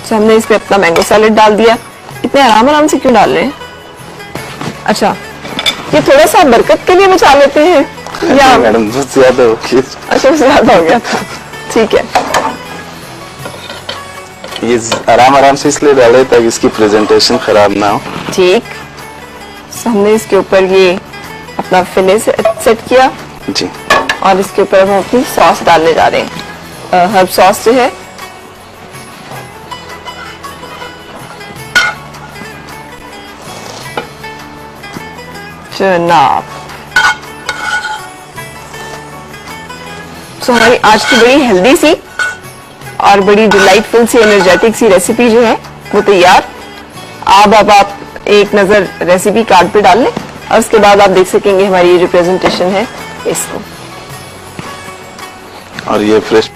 तो हमने इसमें अपना मैंगो सैलेड डाल दिया। इतने आराम आराम से क्यों डाल रहे हैं? अच्छा, ये थोड़ा सा बरकत के लिए बचा लेते हैं या? मैडम बहुत ज्यादा हो गया, अच्छा, उससे ज्यादा हो गया था, ठीक है। ये आराम आराम से इसलिए डाले ताकि इसकी प्रेजेंटेशन खराब ना हो। ठीक, तो हमने इसके ऊपर ये अपना फिले सेट किया जी, और इसके ऊपर हम अपनी सॉस डालने जा रहे हैं। हर्ब सॉस जो है जनाब, तो हमारी आज की बड़ी हेल्दी सी और बड़ी डिलाइटफुल सी एनर्जेटिक सी रेसिपी जो है वो तैयार। अब आप एक नजर रेसिपी कार्ड पे डाल लें और उसके बाद आप देख सकेंगे हमारी ये जो प्रेजेंटेशन है इसको। और ये फ्रेश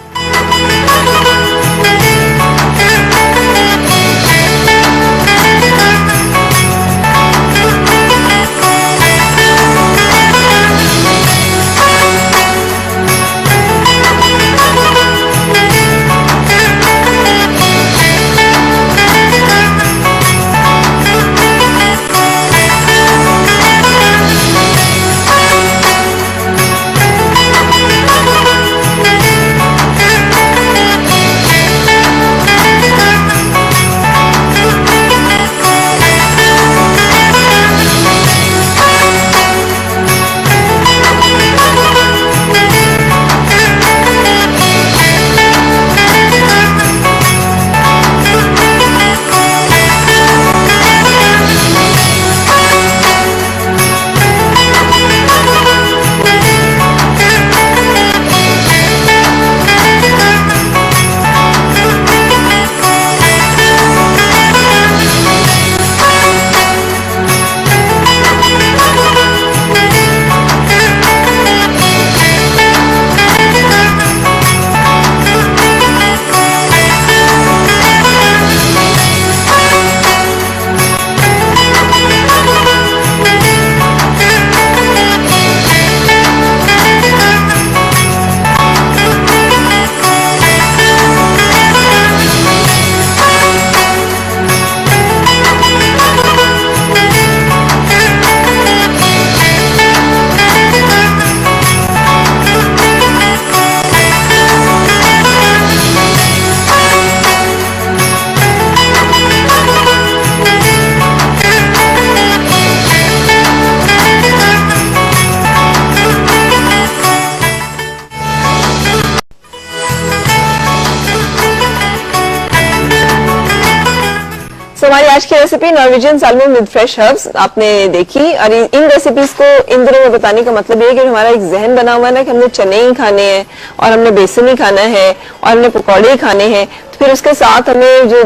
आज की recipe Norwegian salmon with fresh herbs आपने देखी, और इन रेसिपीज को इन दिनों में बताने का मतलब ये है कि हमारा एक जहन बना हुआ है ना कि हमने चने ही खाने हैं और हमने बेसन ही खाना है और हमने पकौड़े ही खाने हैं, फिर उसके साथ हमें जो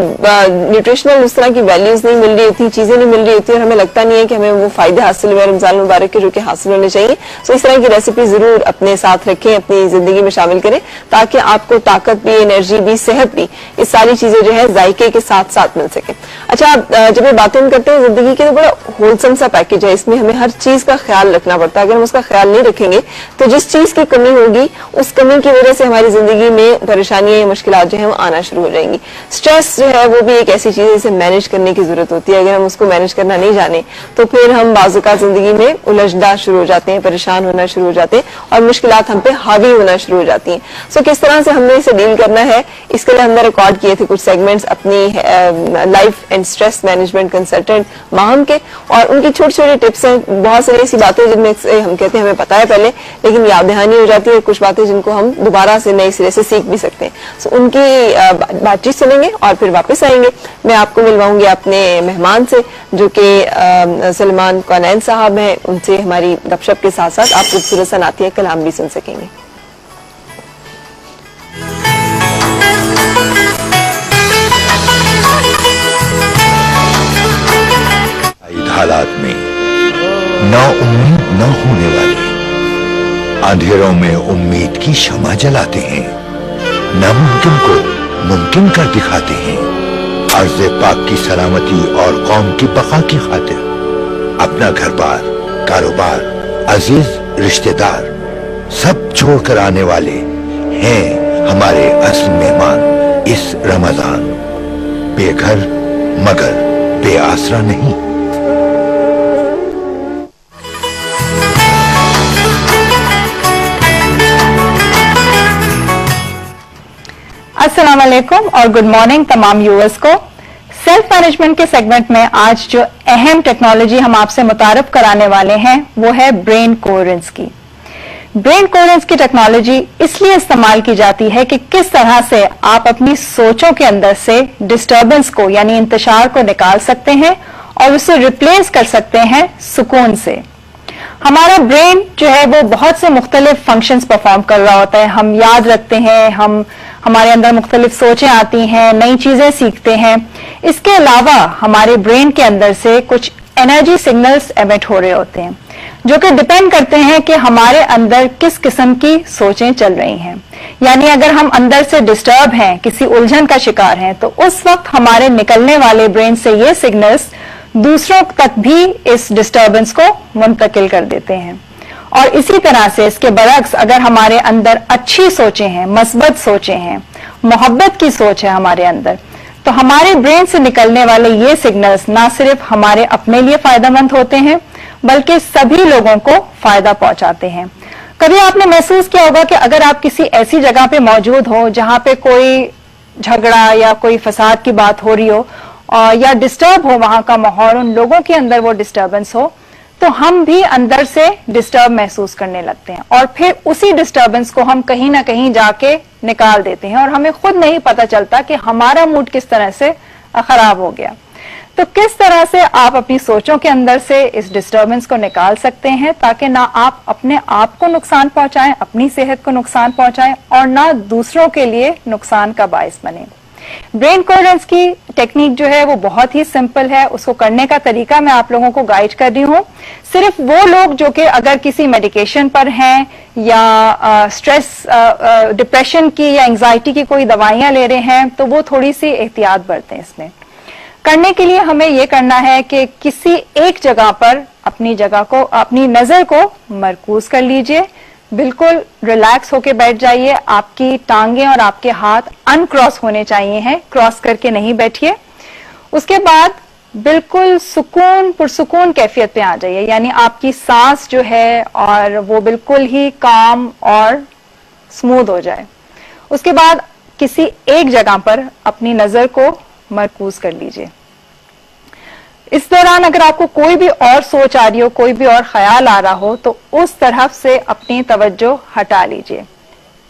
न्यूट्रिशनल उस तरह की वैल्यूज नहीं मिल रही होती, चीजें नहीं मिल रही होती, और हमें लगता नहीं है कि हमें वो फायदे हासिल हुए रमजान मुबारक के जो कि हासिल होने चाहिए। सो इस तरह की रेसिपी जरूर अपने साथ रखें, अपनी जिंदगी में शामिल करें, ताकि आपको ताकत भी, एनर्जी भी, सेहत भी, ये सारी चीजें जो है जायके के साथ साथ मिल सके। अच्छा, जब ये बातें हम करते हैं जिंदगी के, तो बड़ा होलसम सा पैकेज है, इसमें हमें हर चीज का ख्याल रखना पड़ता है। अगर हम उसका ख्याल नहीं रखेंगे तो जिस चीज की कमी होगी उस कमी की वजह से हमारी जिंदगी में परेशानियां या मुश्किलात जो है वो आना शुरू हो जाएंगी। स्ट्रेस जो है वो भी एक ऐसी चीज है जिसे मैनेज करने की जरूरत होती है। अगर हम उसको मैनेज करना नहीं जाने तो फिर हम बाज़-औक़ात जिंदगी में उलझना शुरू हो जाते हैं, परेशान होना शुरू हो जाते हैं और मुश्किलात हम पे हावी होना शुरू हो जाती हैं। सो किस तरह से हमने इसे डील करना है, इसके लिए हमने रिकॉर्ड किए थे कुछ सेगमेंट्स अपनी life and stress management consultant Maham के, और उनकी छोटी छोटी टिप्स हैं। बहुत सारी ऐसी बातें जिनमें हम कहते हैं हमें पता है पहले, लेकिन याद दहानी हो जाती है, कुछ बातें जिनको हम दोबारा से नए सिरे से सीख भी सकते हैं। सो उनकी बातचीत सुनेंगे और फिर वापस आएंगे। मैं आपको मिलवाऊंगी अपने मेहमान से जो कि सलमान कौनैन साहब हैं। उनसे हमारी गपशप के साथ साथ आप खूबसूरत सा नातिया कलाम भी सुन सकेंगे। हालात में नाउम्मीद न होने वाले, अंधेरों में उम्मीद की शमा जलाते हैं, नामुमकिन को मुमकिन कर दिखाते हैं। अर्ज़ पाक की सलामती और कौम की बका की खातिर अपना घर बार, कारोबार, अजीज रिश्तेदार सब छोड़कर आने वाले हैं हमारे असल मेहमान इस रमजान। बेघर मगर बेआसरा नहीं। अस्सलाम वालेकुम और गुड मॉर्निंग तमाम व्यूअर्स को। सेल्फ मैनेजमेंट के सेगमेंट में आज जो अहम टेक्नोलॉजी हम आपसे मुतारफ कराने वाले हैं वो है ब्रेन कोहेरेंस की। ब्रेन कोहेरेंस की टेक्नोलॉजी इसलिए इस्तेमाल की जाती है कि किस तरह से आप अपनी सोचों के अंदर से डिस्टर्बेंस को यानी इंतशार को निकाल सकते हैं और उसे रिप्लेस कर सकते हैं सुकून से। हमारा ब्रेन जो है वो बहुत से मुख्तलिफ फंक्शंस परफॉर्म कर रहा होता है। हम याद रखते हैं, हमारे अंदर मुख्तलिफ सोचें आती हैं, नई चीजें सीखते हैं। इसके अलावा हमारे ब्रेन के अंदर से कुछ एनर्जी सिग्नल्स एमिट हो रहे होते हैं जो कि डिपेंड करते हैं कि हमारे अंदर किस किस्म की सोचें चल रही हैं। यानी अगर हम अंदर से डिस्टर्ब हैं, किसी उलझन का शिकार हैं, तो उस वक्त हमारे निकलने वाले ब्रेन से ये सिग्नल्स दूसरों तक भी इस डिस्टर्बेंस को मुंतकिल कर देते हैं। और इसी तरह से इसके बरक्स अगर हमारे अंदर अच्छी सोचें हैं, मस्बत सोचें हैं, मोहब्बत की सोच है हमारे अंदर, तो हमारे ब्रेन से निकलने वाले ये सिग्नल्स ना सिर्फ हमारे अपने लिए फायदेमंद होते हैं बल्कि सभी लोगों को फायदा पहुंचाते हैं। कभी आपने महसूस किया होगा कि अगर आप किसी ऐसी जगह पे मौजूद हो जहां पे कोई झगड़ा या कोई फसाद की बात हो रही हो या डिस्टर्ब हो वहां का माहौल, उन लोगों के अंदर वो डिस्टर्बेंस हो, तो हम भी अंदर से डिस्टर्ब महसूस करने लगते हैं और फिर उसी डिस्टर्बेंस को हम कहीं ना कहीं जाके निकाल देते हैं और हमें खुद नहीं पता चलता कि हमारा मूड किस तरह से खराब हो गया। तो किस तरह से आप अपनी सोचों के अंदर से इस डिस्टर्बेंस को निकाल सकते हैं ताकि ना आप अपने आप को नुकसान पहुंचाएं, अपनी सेहत को नुकसान पहुंचाएं और ना दूसरों के लिए नुकसान का बायस बने। ब्रेन कोहेरेंस की टेक्निक जो है वो बहुत ही सिंपल है। उसको करने का तरीका मैं आप लोगों को गाइड कर रही हूँ। सिर्फ वो लोग जो कि अगर किसी मेडिकेशन पर हैं या स्ट्रेस, डिप्रेशन की या एंजाइटी की कोई दवाइयां ले रहे हैं तो वो थोड़ी सी एहतियात बरतें। इसमें करने के लिए हमें ये करना है कि किसी एक जगह पर अपनी नजर को मरकूज कर लीजिए। बिल्कुल रिलैक्स होके बैठ जाइए। आपकी टांगें और आपके हाथ अनक्रॉस होने चाहिए हैं, क्रॉस करके नहीं बैठिए। उसके बाद बिल्कुल पुरसुकून कैफियत पे आ जाइए, यानी आपकी सांस जो है और वो बिल्कुल ही काम और स्मूथ हो जाए। उसके बाद किसी एक जगह पर अपनी नजर को मरकूज कर लीजिए। इस दौरान अगर आपको कोई भी और सोच आ रही हो, कोई भी और ख्याल आ रहा हो, तो उस तरफ से अपनी तवज्जो हटा लीजिए।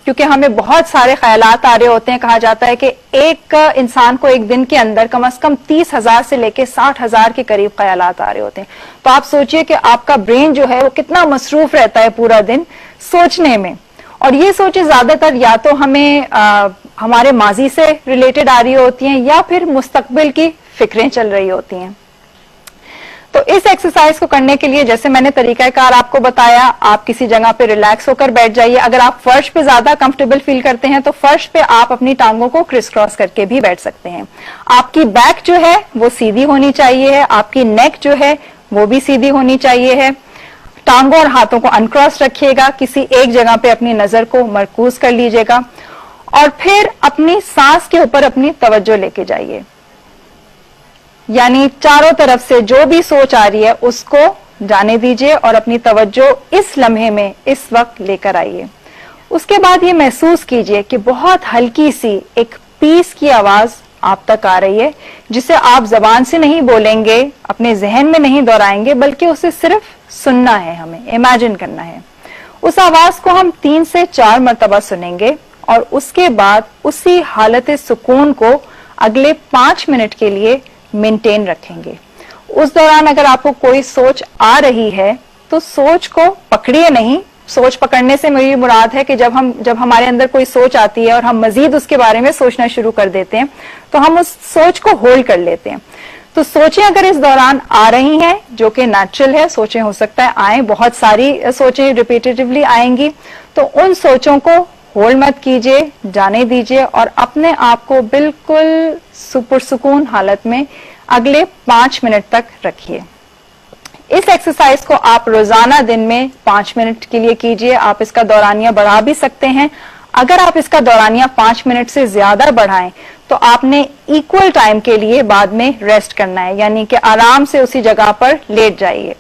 क्योंकि हमें बहुत सारे ख्यालात आ रहे होते हैं। कहा जाता है कि एक इंसान को एक दिन के अंदर कम से कम 30,000 से लेके 60,000 के करीब ख्यालात आ रहे होते हैं। तो आप सोचिए कि आपका ब्रेन जो है वो कितना मसरूफ रहता है पूरा दिन सोचने में, और ये सोचें ज्यादातर या तो हमें हमारे माजी से रिलेटेड आ रही होती हैं या फिर मुस्तकबिल की फिक्रें चल रही होती हैं। तो इस एक्सरसाइज को करने के लिए जैसे मैंने तरीकाकार आपको बताया, आप किसी जगह पे रिलैक्स होकर बैठ जाइए। अगर आप फर्श पे ज्यादा कंफर्टेबल फील करते हैं तो फर्श पे आप अपनी टांगों को क्रिस क्रॉस करके भी बैठ सकते हैं। आपकी बैक जो है वो सीधी होनी चाहिए है, आपकी नेक जो है वो भी सीधी होनी चाहिए है। टांगों और हाथों को अनक्रॉस रखिएगा, किसी एक जगह पे अपनी नजर को मरकूज कर लीजिएगा और फिर अपनी सांस के ऊपर अपनी तवज्जो लेके जाइए। यानी चारों तरफ से जो भी सोच आ रही है उसको जाने दीजिए और अपनी तवज्जो इस लम्हे में इस वक्त लेकर आइए। उसके बाद ये महसूस कीजिए कि बहुत हल्की सी एक पीस की आवाज आप तक आ रही है, जिसे आप जबान से नहीं बोलेंगे, अपने जहन में नहीं दोहराएंगे, बल्कि उसे सिर्फ सुनना है, हमें इमेजिन करना है। उस आवाज को हम 3 से 4 मरतबा सुनेंगे और उसके बाद उसी हालत सुकून को अगले 5 मिनट के लिए मेंटेन रखेंगे। उस दौरान अगर आपको कोई सोच आ रही है तो सोच को पकड़िए नहीं। सोच पकड़ने से मेरी मुराद है कि जब हमारे अंदर कोई सोच आती है और हम मजीद उसके बारे में सोचना शुरू कर देते हैं तो हम उस सोच को होल्ड कर लेते हैं। तो सोचें अगर इस दौरान आ रही हैं, जो कि नेचुरल है, सोचें हो सकता है आए, बहुत सारी सोचें रिपीटेटिवली आएंगी, तो उन सोचों को होल्ड मत कीजिए, जाने दीजिए और अपने आप को बिल्कुल सुपुरसुकून हालत में अगले 5 मिनट तक रखिए। इस एक्सरसाइज को आप रोजाना दिन में 5 मिनट के लिए कीजिए। आप इसका दौरानिया बढ़ा भी सकते हैं। अगर आप इसका दौरानिया 5 मिनट से ज्यादा बढ़ाएं तो आपने इक्वल टाइम के लिए बाद में रेस्ट करना है, यानी कि आराम से उसी जगह पर लेट जाइए।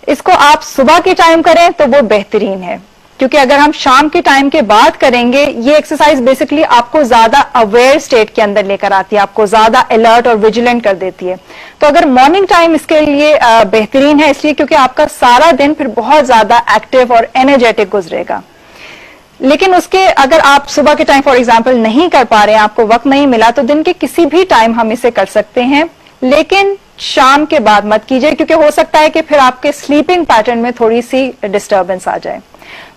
इसको आप सुबह के टाइम करें तो वो बेहतरीन है, क्योंकि अगर हम शाम के टाइम के बाद करेंगे, ये एक्सरसाइज बेसिकली आपको ज्यादा अवेयर स्टेट के अंदर लेकर आती है, आपको ज्यादा अलर्ट और विजिलेंट कर देती है। तो अगर मॉर्निंग टाइम इसके लिए बेहतरीन है, इसलिए क्योंकि आपका सारा दिन फिर बहुत ज्यादा एक्टिव और एनर्जेटिक गुजरेगा। लेकिन उसके अगर आप सुबह के टाइम फॉर एग्जाम्पल नहीं कर पा रहे हैं, आपको वक्त नहीं मिला, तो दिन के किसी भी टाइम हम इसे कर सकते हैं, लेकिन शाम के बाद मत कीजिए, क्योंकि हो सकता है कि फिर आपके स्लीपिंग पैटर्न में थोड़ी सी डिस्टर्बेंस आ जाए।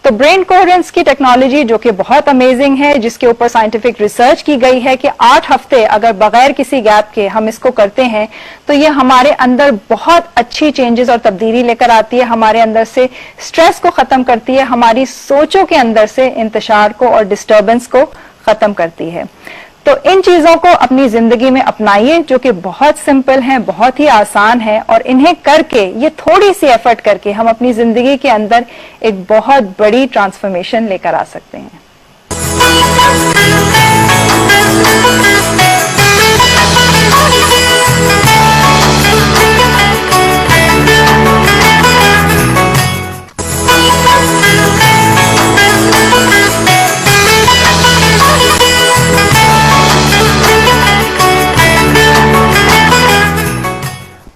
तो ब्रेन कोहेरेंस की टेक्नोलॉजी जो कि बहुत अमेजिंग है, जिसके ऊपर साइंटिफिक रिसर्च की गई है कि 8 हफ्ते अगर बगैर किसी गैप के हम इसको करते हैं तो ये हमारे अंदर बहुत अच्छी चेंजेस और तब्दीली लेकर आती है। हमारे अंदर से स्ट्रेस को खत्म करती है, हमारी सोचों के अंदर से इंतशार को और डिस्टर्बेंस को खत्म करती है। तो इन चीजों को अपनी जिंदगी में अपनाइए, जो कि बहुत सिंपल हैं, बहुत ही आसान है, और इन्हें करके, ये थोड़ी सी एफर्ट करके हम अपनी जिंदगी के अंदर एक बहुत बड़ी ट्रांसफॉर्मेशन लेकर आ सकते हैं।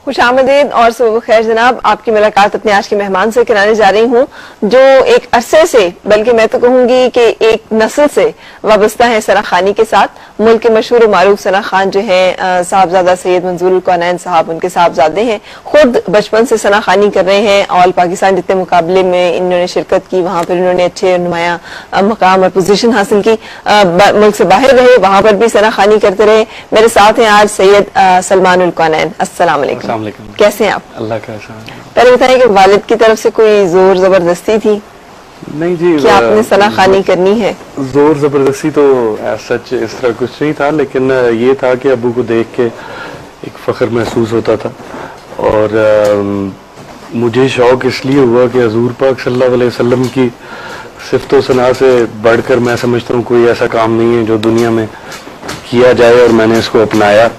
खुशामदीद और सुबह खैर जनाब। आपकी मुलाकात अपने आज के मेहमान से कराने जा रही हूँ, जो एक अरसे से, बल्कि मैं तो कहूंगी कि एक नस्ल से वाबस्ता है सना खानी के साथ। मुल्क के मशहूर मारूफ सना खान जो है साहबजादा सैयद मंजूरुल कौनैन साहब, उनके साहबजादे हैं। खुद बचपन से सना खानी कर रहे हैं। ऑल पाकिस्तान जितने मुकाबले में इन्होंने शिरकत की, वहां पर इन्होंने अच्छे नुमाया मकाम और पोजीशन हासिल की। मुल्क से बाहर रहे, वहां पर भी सना खानी करते रहे। मेरे साथ हैं आज सैयद सलमानुल कौनैन। अस्सलाम वालेकुम, कैसे हैं आप? अल्लाह का एहसान। पहले बताइए कि वालिद की तरफ से कोई जोर जबरदस्ती थी? नहीं जी, कि आपने सना खानी करनी है? जोर जबरदस्ती तो सच इस तरह कुछ नहीं था, लेकिन ये था कि अबू को देख के एक फख्र महसूस होता था। और मुझे शौक इसलिए हुआ कि हजूर पाक सल्लल्लाहु अलैहि वसल्लम की सिफ्त व सना से बढ़कर मैं समझता हूँ कोई ऐसा काम नहीं है जो दुनिया में किया जाए, और मैंने इसको अपनाया।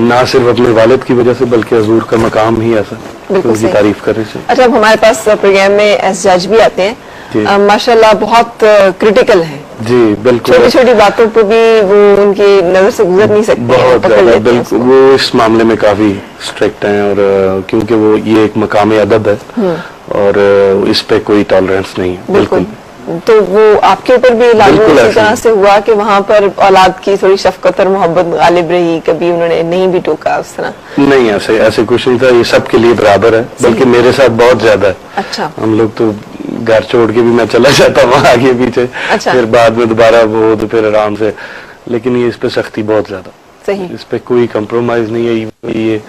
ना सिर्फ अपने वालिद की वजह से, बल्कि हजूर का मकाम ही ऐसा, तो उसकी तारीफ कर रही थी। अच्छा, अब हमारे पास प्रोग्राम में एस जज भी आते हैं, माशाल्लाह बहुत क्रिटिकल है जी। बिल्कुल, छोटी छोटी बातों को भी वो उनकी नजर से गुजर नहीं सकते, बहुत ज्यादा। बिल्कुल, वो इस मामले में काफी स्ट्रिक्ट हैं, और क्योंकि वो ये एक मकाम अदब है और इस पे कोई टॉलरेंस नहीं है। बिल्कुल तो वो आपके ऊपर भी लागू बिल्कुल इसी ऐसे तरह ही। से हुआ कि वहां पर औलाद की थोड़ी शफकत और मोहब्बत गालिब रही, कभी उन्होंने नहीं भी टोका उस तरह? नहीं, ऐसे ऐसे कुछ नहीं था, ये सबके लिए बराबर है, बल्कि मेरे साथ बहुत ज्यादा है। अच्छा। हम लोग तो घर छोड़ के भी मैं चला जाता वहां आगे पीछे, अच्छा। फिर बाद में दोबारा वो तो फिर आराम से, लेकिन ये इस पे सख्ती बहुत ज्यादा, सही। इस पे कोई कंप्रोमाइज नहीं है। ये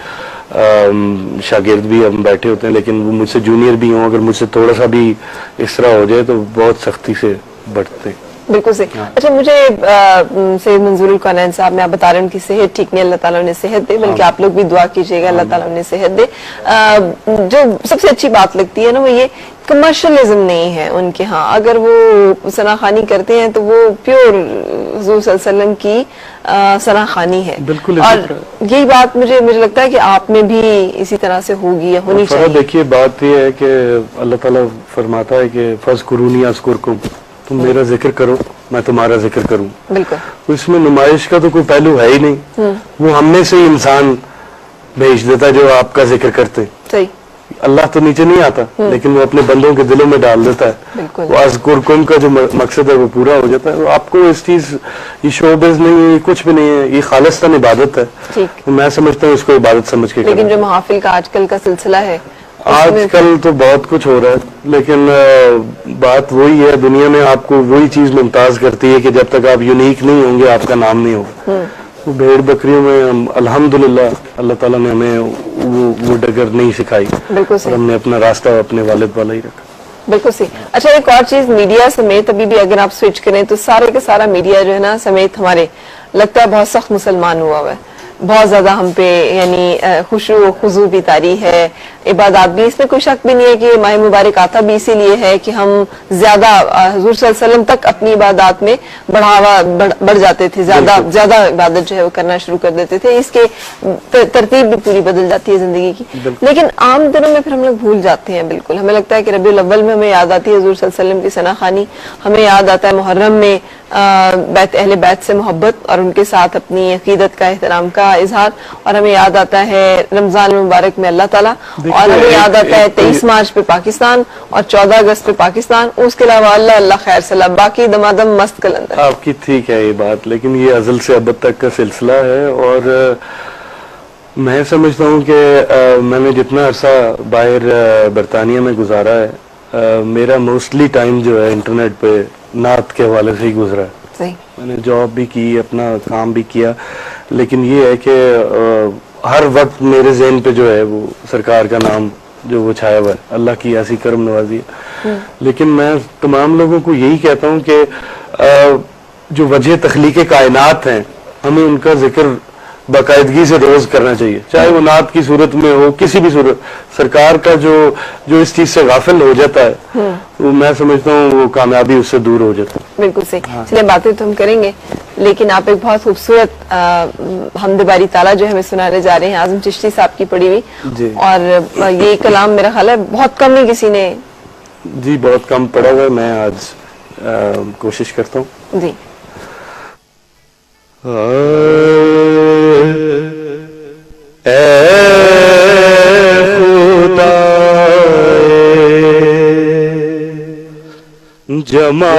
शागिर्द भी हम बैठे होते हैं, लेकिन वो मुझसे जूनियर भी हों, अगर मुझसे थोड़ा सा भी इस तरह हो जाए तो बहुत सख्ती से बढ़ते हैं। बिल्कुल सही। अच्छा, मुझे सैयद मंजूरुल कौनैन साहब, मैं आप बता रहे हैं उनकी सेहत ठीक नहीं, अल्लाह ताला उन्हें सेहत दे, बल्कि आप लोग भी दुआ कीजिएगा अल्लाह ताला उन्हें सेहत दे। जो सबसे अच्छी बात लगती है ना, वो ये कमर्शलिज्म नहीं है उनके यहाँ। अगर वो सनाखानी करते हैं तो वो प्योर हुजूर सल्लल्लाहु अलैहि वसल्लम की सनाखानी है। बिल्कुल। और यही बात मुझे लगता है कि आप में भी इसी तरह से होगी या होनी चाहिए। देखिए, बात यह है कि अल्लाह ताला फरमाता है कि फज़कुरूनी अज़कुरकुम, तुम मेरा जिक्र करो मैं तुम्हारा जिक्र करूं। बिल्कुल। तो इसमें नुमाइश का तो कोई पहलू है ही नहीं, वो हमने से ही इंसान भेज देता है जो आपका जिक्र करते। सही। अल्लाह तो नीचे नहीं आता, लेकिन वो अपने बंदों के दिलों में डाल देता है। बिल्कुल। वो अज़कुरकुम का जो मकसद है वो पूरा हो जाता है। तो आपको इस चीज, ये शोबिज़ नहीं है, ये कुछ भी नहीं है, ये खालिस्तान इबादत है। ठीक। तो मैं समझता हूँ इसको इबादत समझ के लेकिन करना। जो महफिल का आजकल का सिलसिला है, आजकल तो बहुत कुछ हो रहा है, लेकिन बात वही है, दुनिया में आपको वही चीज मुमताज करती है कि जब तक आप यूनिक नहीं होंगे आपका नाम नहीं होगा। तो भेड़ बकरियों में अल्हम्दुलिल्लाह अल्लाह ताला ने हमें वो डगर नहीं सिखाई, बिल्कुल और सही। हमने अपना रास्ता अपने वालिद वाला ही रखा। बिल्कुल सही। अच्छा, एक और चीज, मीडिया समेत अभी भी अगर आप स्विच करें तो सारे के सारा मीडिया जो है ना समेत हमारे, लगता है बहुत सख्त मुसलमान हुआ है, बहुत ज्यादा हम पे यानी खुशू खुजू भी तारी है, इबादत भी, इसमें कोई शक भी नहीं है कि माह मुबारक आता भी इसीलिए है कि हम ज्यादा हुजूर सल्लल्लाहु अलैहि वसल्लम तक अपनी इबादत में बढ़ जाते थे, ज्यादा इबादत जो है वो करना शुरू कर देते थे। इसके तरतीब भी पूरी बदल जाती है जिंदगी की। लेकिन आम दिनों में फिर हम लोग भूल जाते हैं बिल्कुल। हमें लगता है कि रबीउल अव्वल में हमें याद आती है हुजूर सल्लल्लाहु अलैहि वसल्लम की सनाखानी, हमें याद आता है मुहर्रम में अहले बैत से मोहब्बत और उनके साथ अपनी अकीदत का एहतराम का इजहार, और हमें याद आता है रमजान मुबारक में अल्लाह ताला, और हमें याद आता है 23 मार्च पे पाकिस्तान और 14 अगस्त पे पाकिस्तान। उसके अलावा अल्लाह अल्लाह खैर सलाम, बाकी दमादम मस्त कलंदर। आपकी ठीक है ये बात, लेकिन ये अज़ल से अब तक का सिलसिला है। और मैं समझता हूँ कि मैंने जितना अरसा बाहर बरतानिया में गुजारा है, मेरा मोस्टली टाइम जो है इंटरनेट पे नात के हवाले से ही गुजरा है। सही। मैंने जॉब भी की, अपना काम भी किया, लेकिन ये है कि हर वक्त मेरे ज़हन पे जो है वो सरकार का नाम जो वो छाया हुआ है, अल्लाह की ऐसी करम नवाजी है। लेकिन मैं तमाम लोगों को यही कहता हूँ कि जो वजह तख्लीक़े कायनात हैं, हमें उनका जिक्र बाकायदगी से रोज करना चाहिए, चाहे वो नात की सूरत में हो, किसी भी सूरत। सरकार का जो इस चीज से गाफिल हो जाता है, वो मैं समझता हूँ वो कामयाबी उससे दूर हो जाता है। बिल्कुल सही। चलिए, बातें तो हम करेंगे, लेकिन आप एक बहुत खूबसूरत हमद बारी ताला जो हमें सुनाने जा रहे हैं, आजम चिश्ती साहब की पढ़ी हुई, और ये कलाम मेरा ख्याल है बहुत कम ही किसी ने जी बहुत कम पढ़ा हुआ है। मैं आज कोशिश करता हूँ जी। जमालो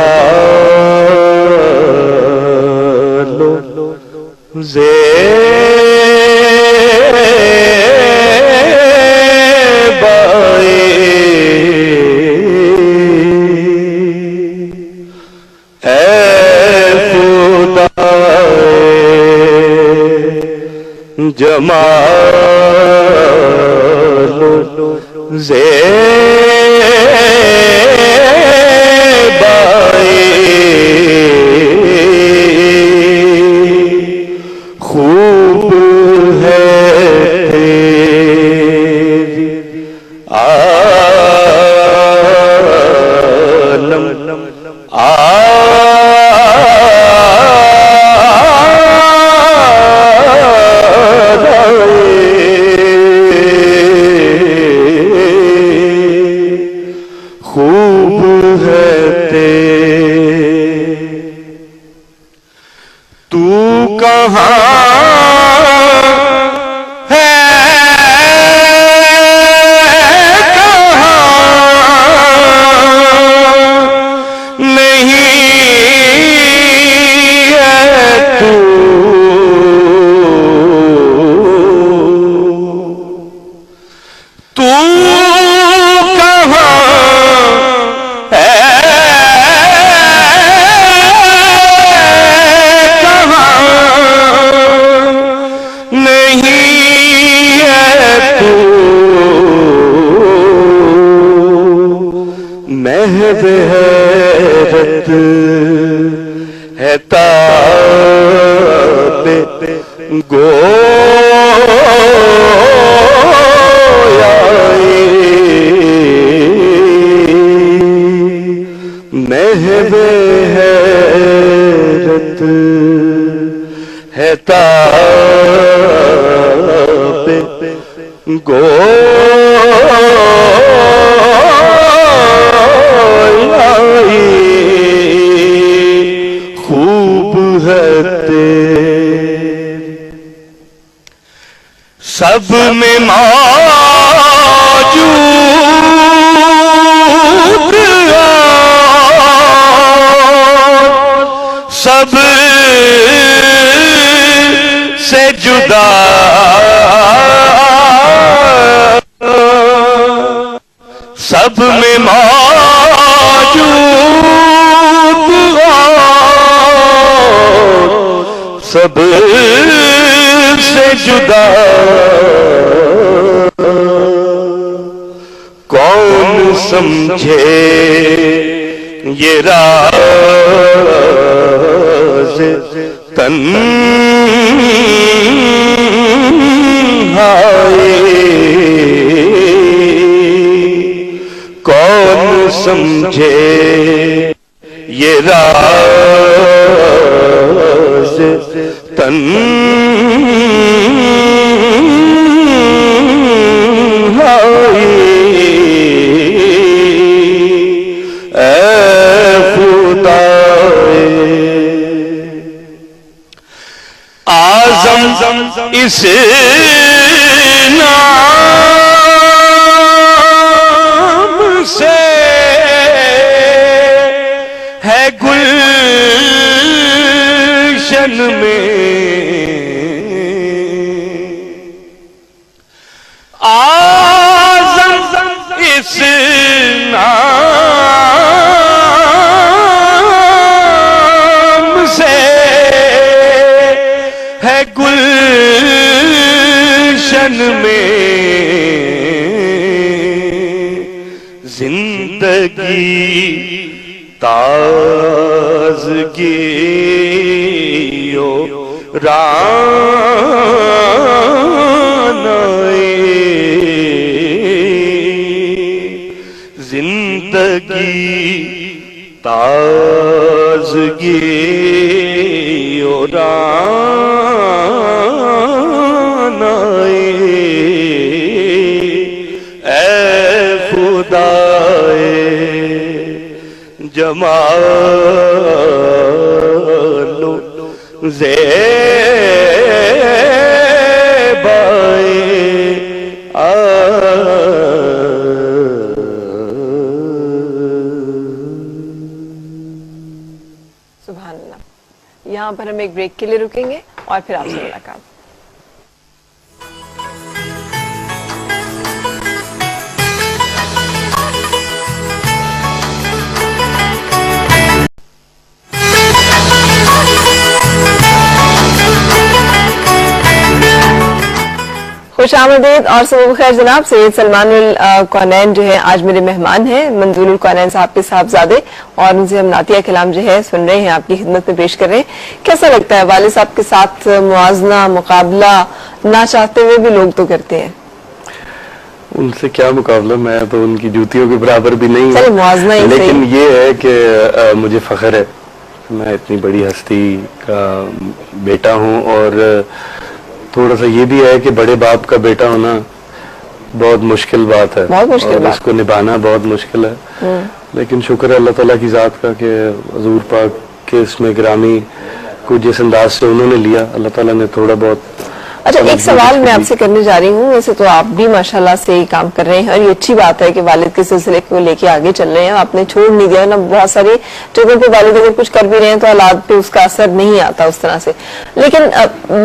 खूब है तेरी हैरत है ताबे गोयाए महबे हैरत है ताबे गोयाए खूब है सब में मौजूद सब से जुदा सब में मौजूद सब से जुदा कौन समझे ये राज तन्हाई कौन समझे ये राज तन्हाई ऐ खुदाए आज़म इस नाम से है गुलशन में आज़म इस नाम से है गुलशन में जिंदगी ताज़गी ओ रानाए जिंदगी ताज़गी ओ रानाए ऐ खुदाए जमालो ज़ेबाए सुभान अल्लाह। यहाँ पर हम एक ब्रेक के लिए रुकेंगे और फिर आपसे मुलाकात। खुशामदीद और सुबह खैर जनाब। सैयद सलमानुल कौनैन जो है आज मेरे मेहमान हैं, मंजूरुल कौनैन साहब के साहबजादे, और उनसे हम नातिया कलाम जो है सुन रहे हैं, आपकी खिदमत में पेश कर रहे हैं। कैसा लगता है वालिद साहब के साथ मुआजना मुकाबला ना चाहते हुए भी लोग तो करते हैं? उनसे क्या मुकाबला, मैं तो उनकी जूतियों के बराबर भी नहीं चलिए मुआजना ही लेकिन सही। ये है कि मुझे फख्र है मैं इतनी बड़ी हस्ती का बेटा हूँ, और थोड़ा सा ये भी है कि बड़े बाप का बेटा होना बहुत मुश्किल बात है, बहुत मुश्किल और बात। उसको निभाना बहुत मुश्किल है। लेकिन शुक्र है अल्लाह ताला की जात का कि हजूर पाक के इसमें ग्रामी को जिस अंदाज से उन्होंने लिया, अल्लाह ताला ने थोड़ा बहुत। अच्छा, एक सवाल मैं आपसे करने जा रही हूँ। वैसे तो आप भी माशाल्लाह से ही काम कर रहे हैं और ये अच्छी बात है कि वालिद के सिलसिले को लेके आगे चल रहे हैं, आपने छोड़ नहीं दिया ना। बहुत सारी जगहों पे वालिद अगर कुछ कर भी रहे हैं तो औलाद पे उसका असर नहीं आता उस तरह से। लेकिन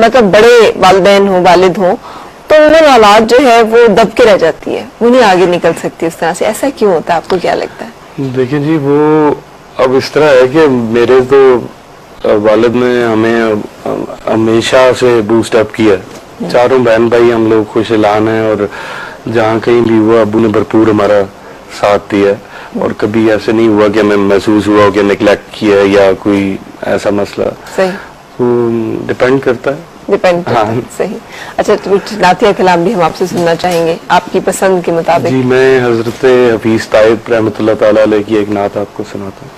मतलब बड़े वालिदैन हो, वालिद हो, तो उन्हें औलाद जो है वो दब के रह जाती है, वो नहीं आगे निकल सकती उस तरह से। ऐसा क्यों होता है, आपको क्या लगता है? देखिए जी, वो अब इस तरह है कि मेरे तो वालिद ने हमें हमेशा से बूस्ट अप किया। चारों बहन भाई हम लोग खुश एलान है, और जहाँ कहीं भी हुआ अबू ने भरपूर हमारा साथ दिया। और कभी ऐसे नहीं हुआ कि हमें महसूस हुआ कि निगलेक्ट किया या कोई ऐसा मसला। सही, तो डिपेंड करता है। डिपेंड करता है। सही। अच्छा, तो कुछ नातिया कलाम भी हम आपसे सुनना चाहेंगे आपकी पसंद के मुताबिक। जी, मैं हजरत हफीज ताइब रहमतुल्लाह ताला अलैह की एक नात आपको सुनाता हूँ।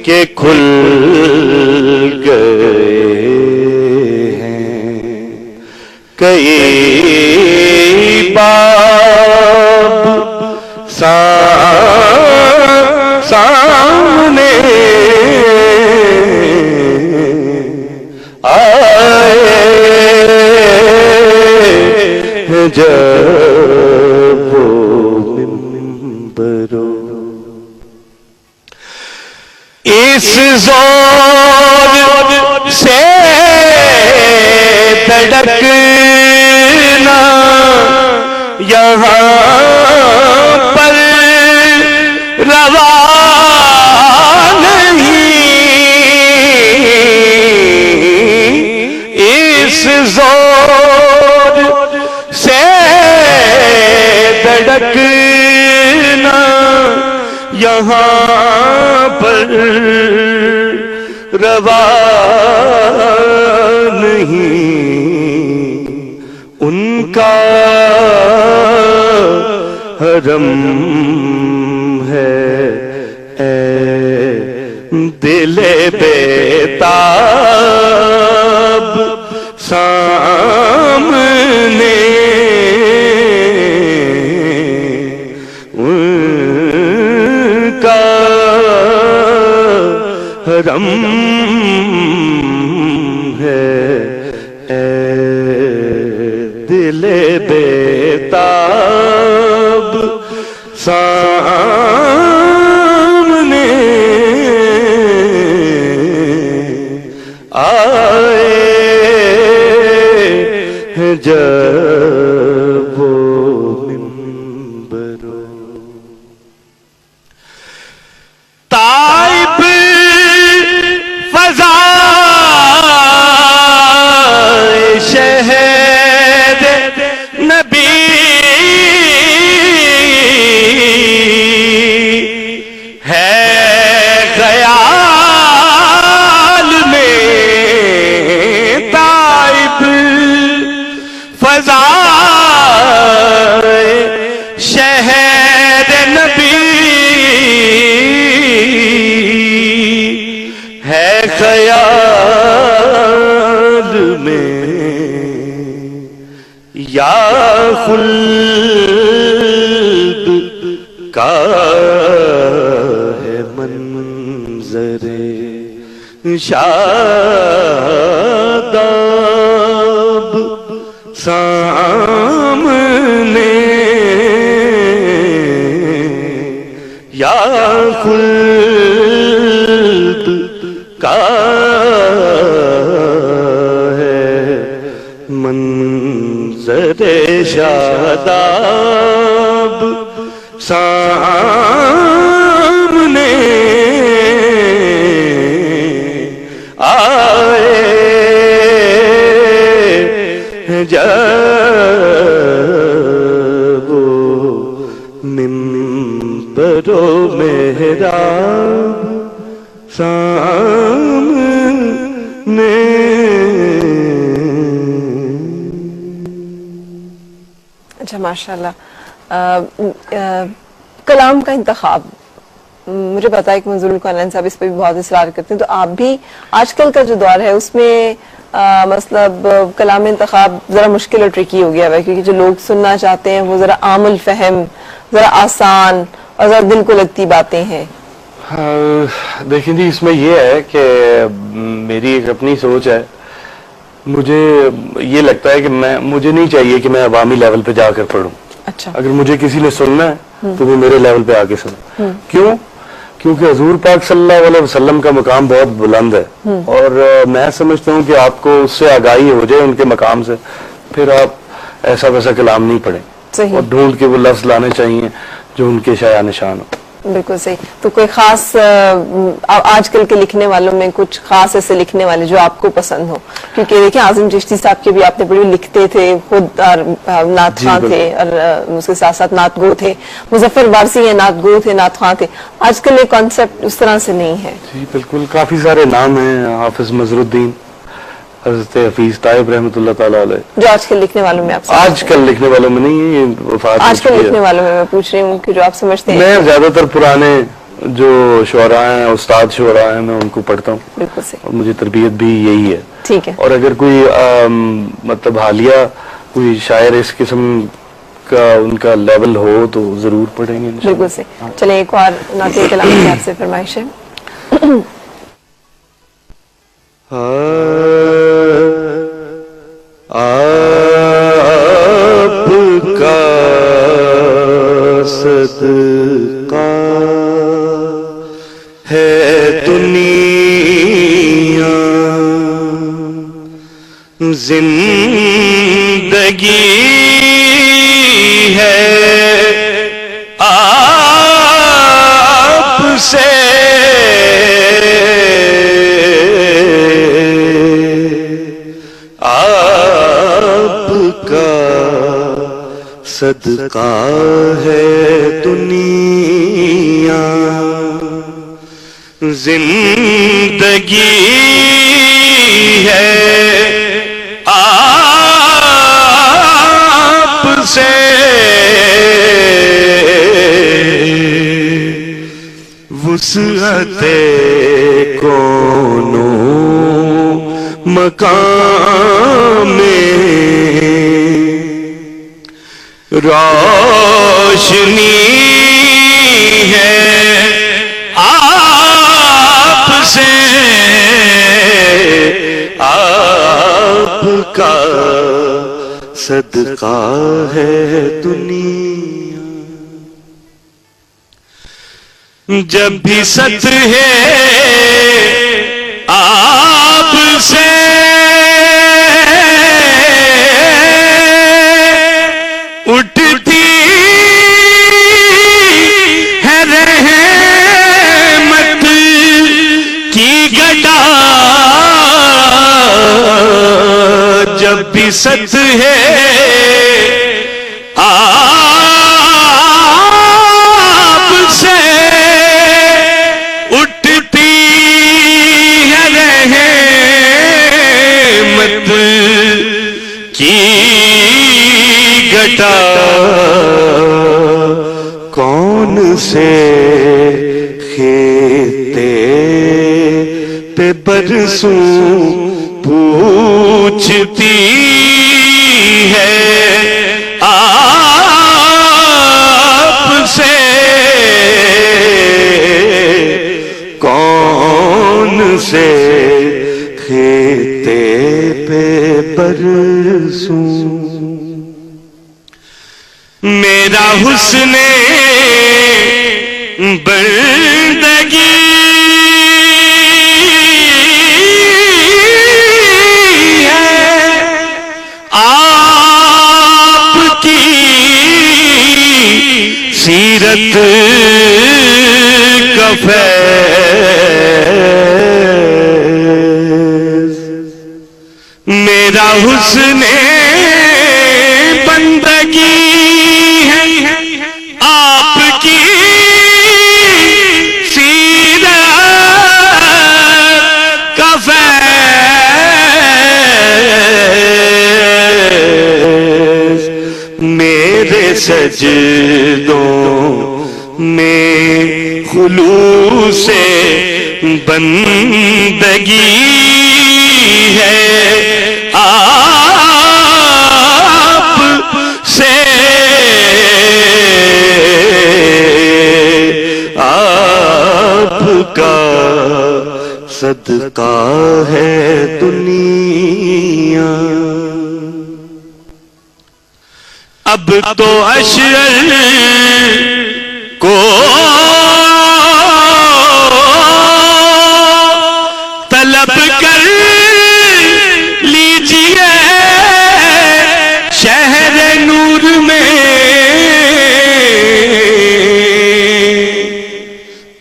के खुल गए हैं कई बाब सामने आए जब वो मिंबरों इस जोर से धड़कना यहाँ पर रवा नहीं, इस जोर से धड़कना यहाँ पर रवा नहीं, उनका हरम है ए दिले बेताब सामने उनका हरम है ए दिले बेताब सामने आए हैं जब वो मिंबरों ताइब फजा शहद नबी है ख्याल में, ताइब फजा शहद नबी है ख्याल में, या खुल्द का है मंजरे शादाब सामने, या खुल्द का है मंजरे शादाब सामने आए जब वो मिंबरों मेहराब सामने। अच्छा, माशाल्लाह। कलाम का इंतखाब मुझे पता है कि मंजूरुल कौनैन साहब इस पर भी बहुत इसरार करते हैं, तो आप भी आजकल का जो दौर है उसमें मतलब कलाम इंतखाब जरा मुश्किल और ट्रिकी हो गया है, क्योंकि जो लोग सुनना चाहते हैं वो जरा आमुल फहम, जरा आसान और जरा दिल को लगती बातें हैं। देखिए जी, इसमें ये है कि मेरी एक अपनी सोच है। मुझे ये लगता है कि मुझे नहीं चाहिए कि मैं अवामी लेवल पे जाकर पढ़ूं। अच्छा। अगर मुझे किसी ने सुनना है तो वो मेरे लेवल पे आके सुने। क्यों? क्योंकि हजूर पाक सल्लल्लाहु अलैहि वसल्लम का मकाम बहुत बुलंद है और मैं समझता हूँ कि आपको उससे आगाही हो जाए उनके मकाम से, फिर आप ऐसा वैसा कलाम नहीं पढ़े और ढूंढ के वो लफ्ज लाने चाहिए जो उनके शाया निशान हो। बिल्कुल सही। तो कोई खास आजकल के लिखने वालों में कुछ खास ऐसे लिखने वाले जो आपको पसंद हो? क्योंकि देखिए आज़म चिश्ती साहब के भी आपने बड़ी लिखते थे, खुद नात खां थे और उसके साथ साथ नात गो थे, मुजफ्फर वारसी है, नात गो थे, नात खां थे। आजकल ये कॉन्सेप्ट उस तरह से नहीं है। जी बिल्कुल, काफी सारे नाम हैं, हाफिज मजरुद्दीन, हज़रत हफीज ताइब रहमतुल्लाह ताला अलैह, जो आजकल लिखने वालों में आप आजकल लिखने वालों में नहीं है, ये वफात आजकल लिखने वालों में मैं पूछ रही हूँ कि जो आप समझते हैं। मैं ज्यादातर पुराने जो शुअरा हैं, उस्ताद शुअरा हैं, मैं उनको पढ़ता हूँ। बिल्कुल सही। और मुझे तरबियत भी यही है। ठीक है। और अगर कोई मतलब हालिया कोई शायर इस किस्म का उनका लेवल हो तो जरूर पढ़ेंगे। बिल्कुल सही। चलिए एक और नाते कलाम की आपसे फरमाइश है। आपका सदका है दुनिया, जिंदगी है आपसे, सदका है दुनिया, जिंदगी है आपसे, वुसअते कोनो मकाम में रोशनी है आपसे, आपका सदका है दुनिया। जब भी सत है आपसे, उठती है रहमत की गदा, जब भी सत है आपसे, उठती है रहमत की गदा, कौन से खेते पे बरसों पूछती है आपसे, कौन से खेते पे बरसों, मेरा हुस्ने बंदगी है आपकी, सीरत का फैज़, मेरा हुस्ने बंदगी है आपकी, सीरत का फैज़, मेरे सजदों में खुलूस से बंदगी है आप से, आपका सदका है दुनिया। अब तो अशर को तलब कर लीजिए शहर नूर में,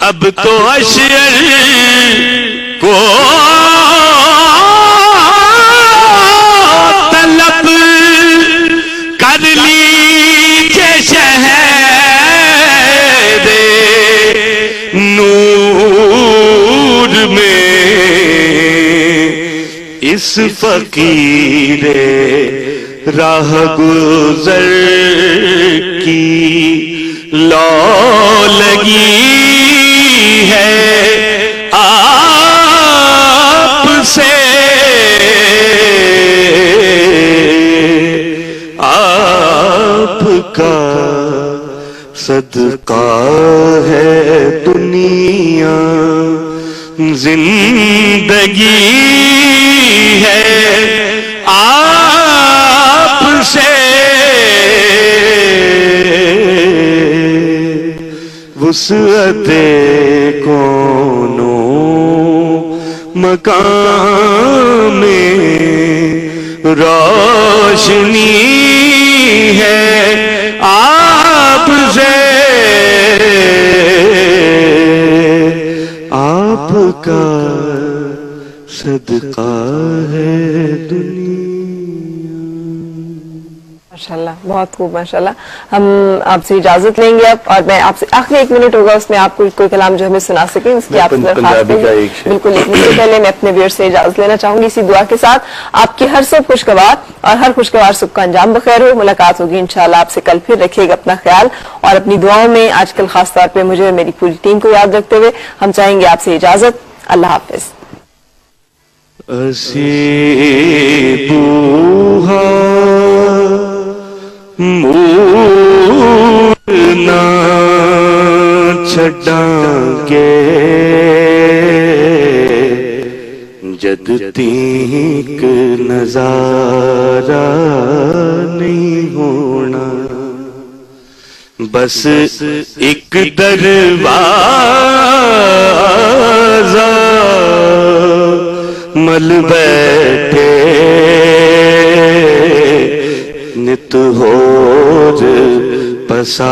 अब तो अशर को तलब कर लीजिए शहर नूर में। इस फकीरे राह गुजर की लौ लगी है आपसे, आपका सदका है दुनिया। जिंदगी है आपसे, वुसअते कोनो मकाम में रोशनी है आपसे, आपका सदका है दुनिया। माशाल्लाह, बहुत खूब माशाल्लाह। हम आपसे इजाजत लेंगे अब, और मैं आपसे आखिरी 1 मिनट होगा उसमें आप कोई कलाम जो हमें सुना सकें उसकी आप पंजाबी का एक शेर। बिल्कुल। इससे पहले मैं अपने व्यूअर्स से इजाजत लेना चाहूंगी इसी दुआ के साथ, आपकी हर सुबह खुशगवार और हर खुशगवार सुबह का अंजाम बखैर हो। मुलाकात होगी इंशाल्लाह आपसे कल फिर। रखिएगा अपना ख्याल और अपनी दुआओं में आजकल खास तौर पर मुझे और मेरी पूरी टीम को याद रखते हुए हम चाहेंगे आपसे इजाजत। अल्लाह हाफिज। बूहा मूरना छड़ांगे जद तीक नजारा नहीं होना, बस एक दरवाजा मल बैठे नित होर पसा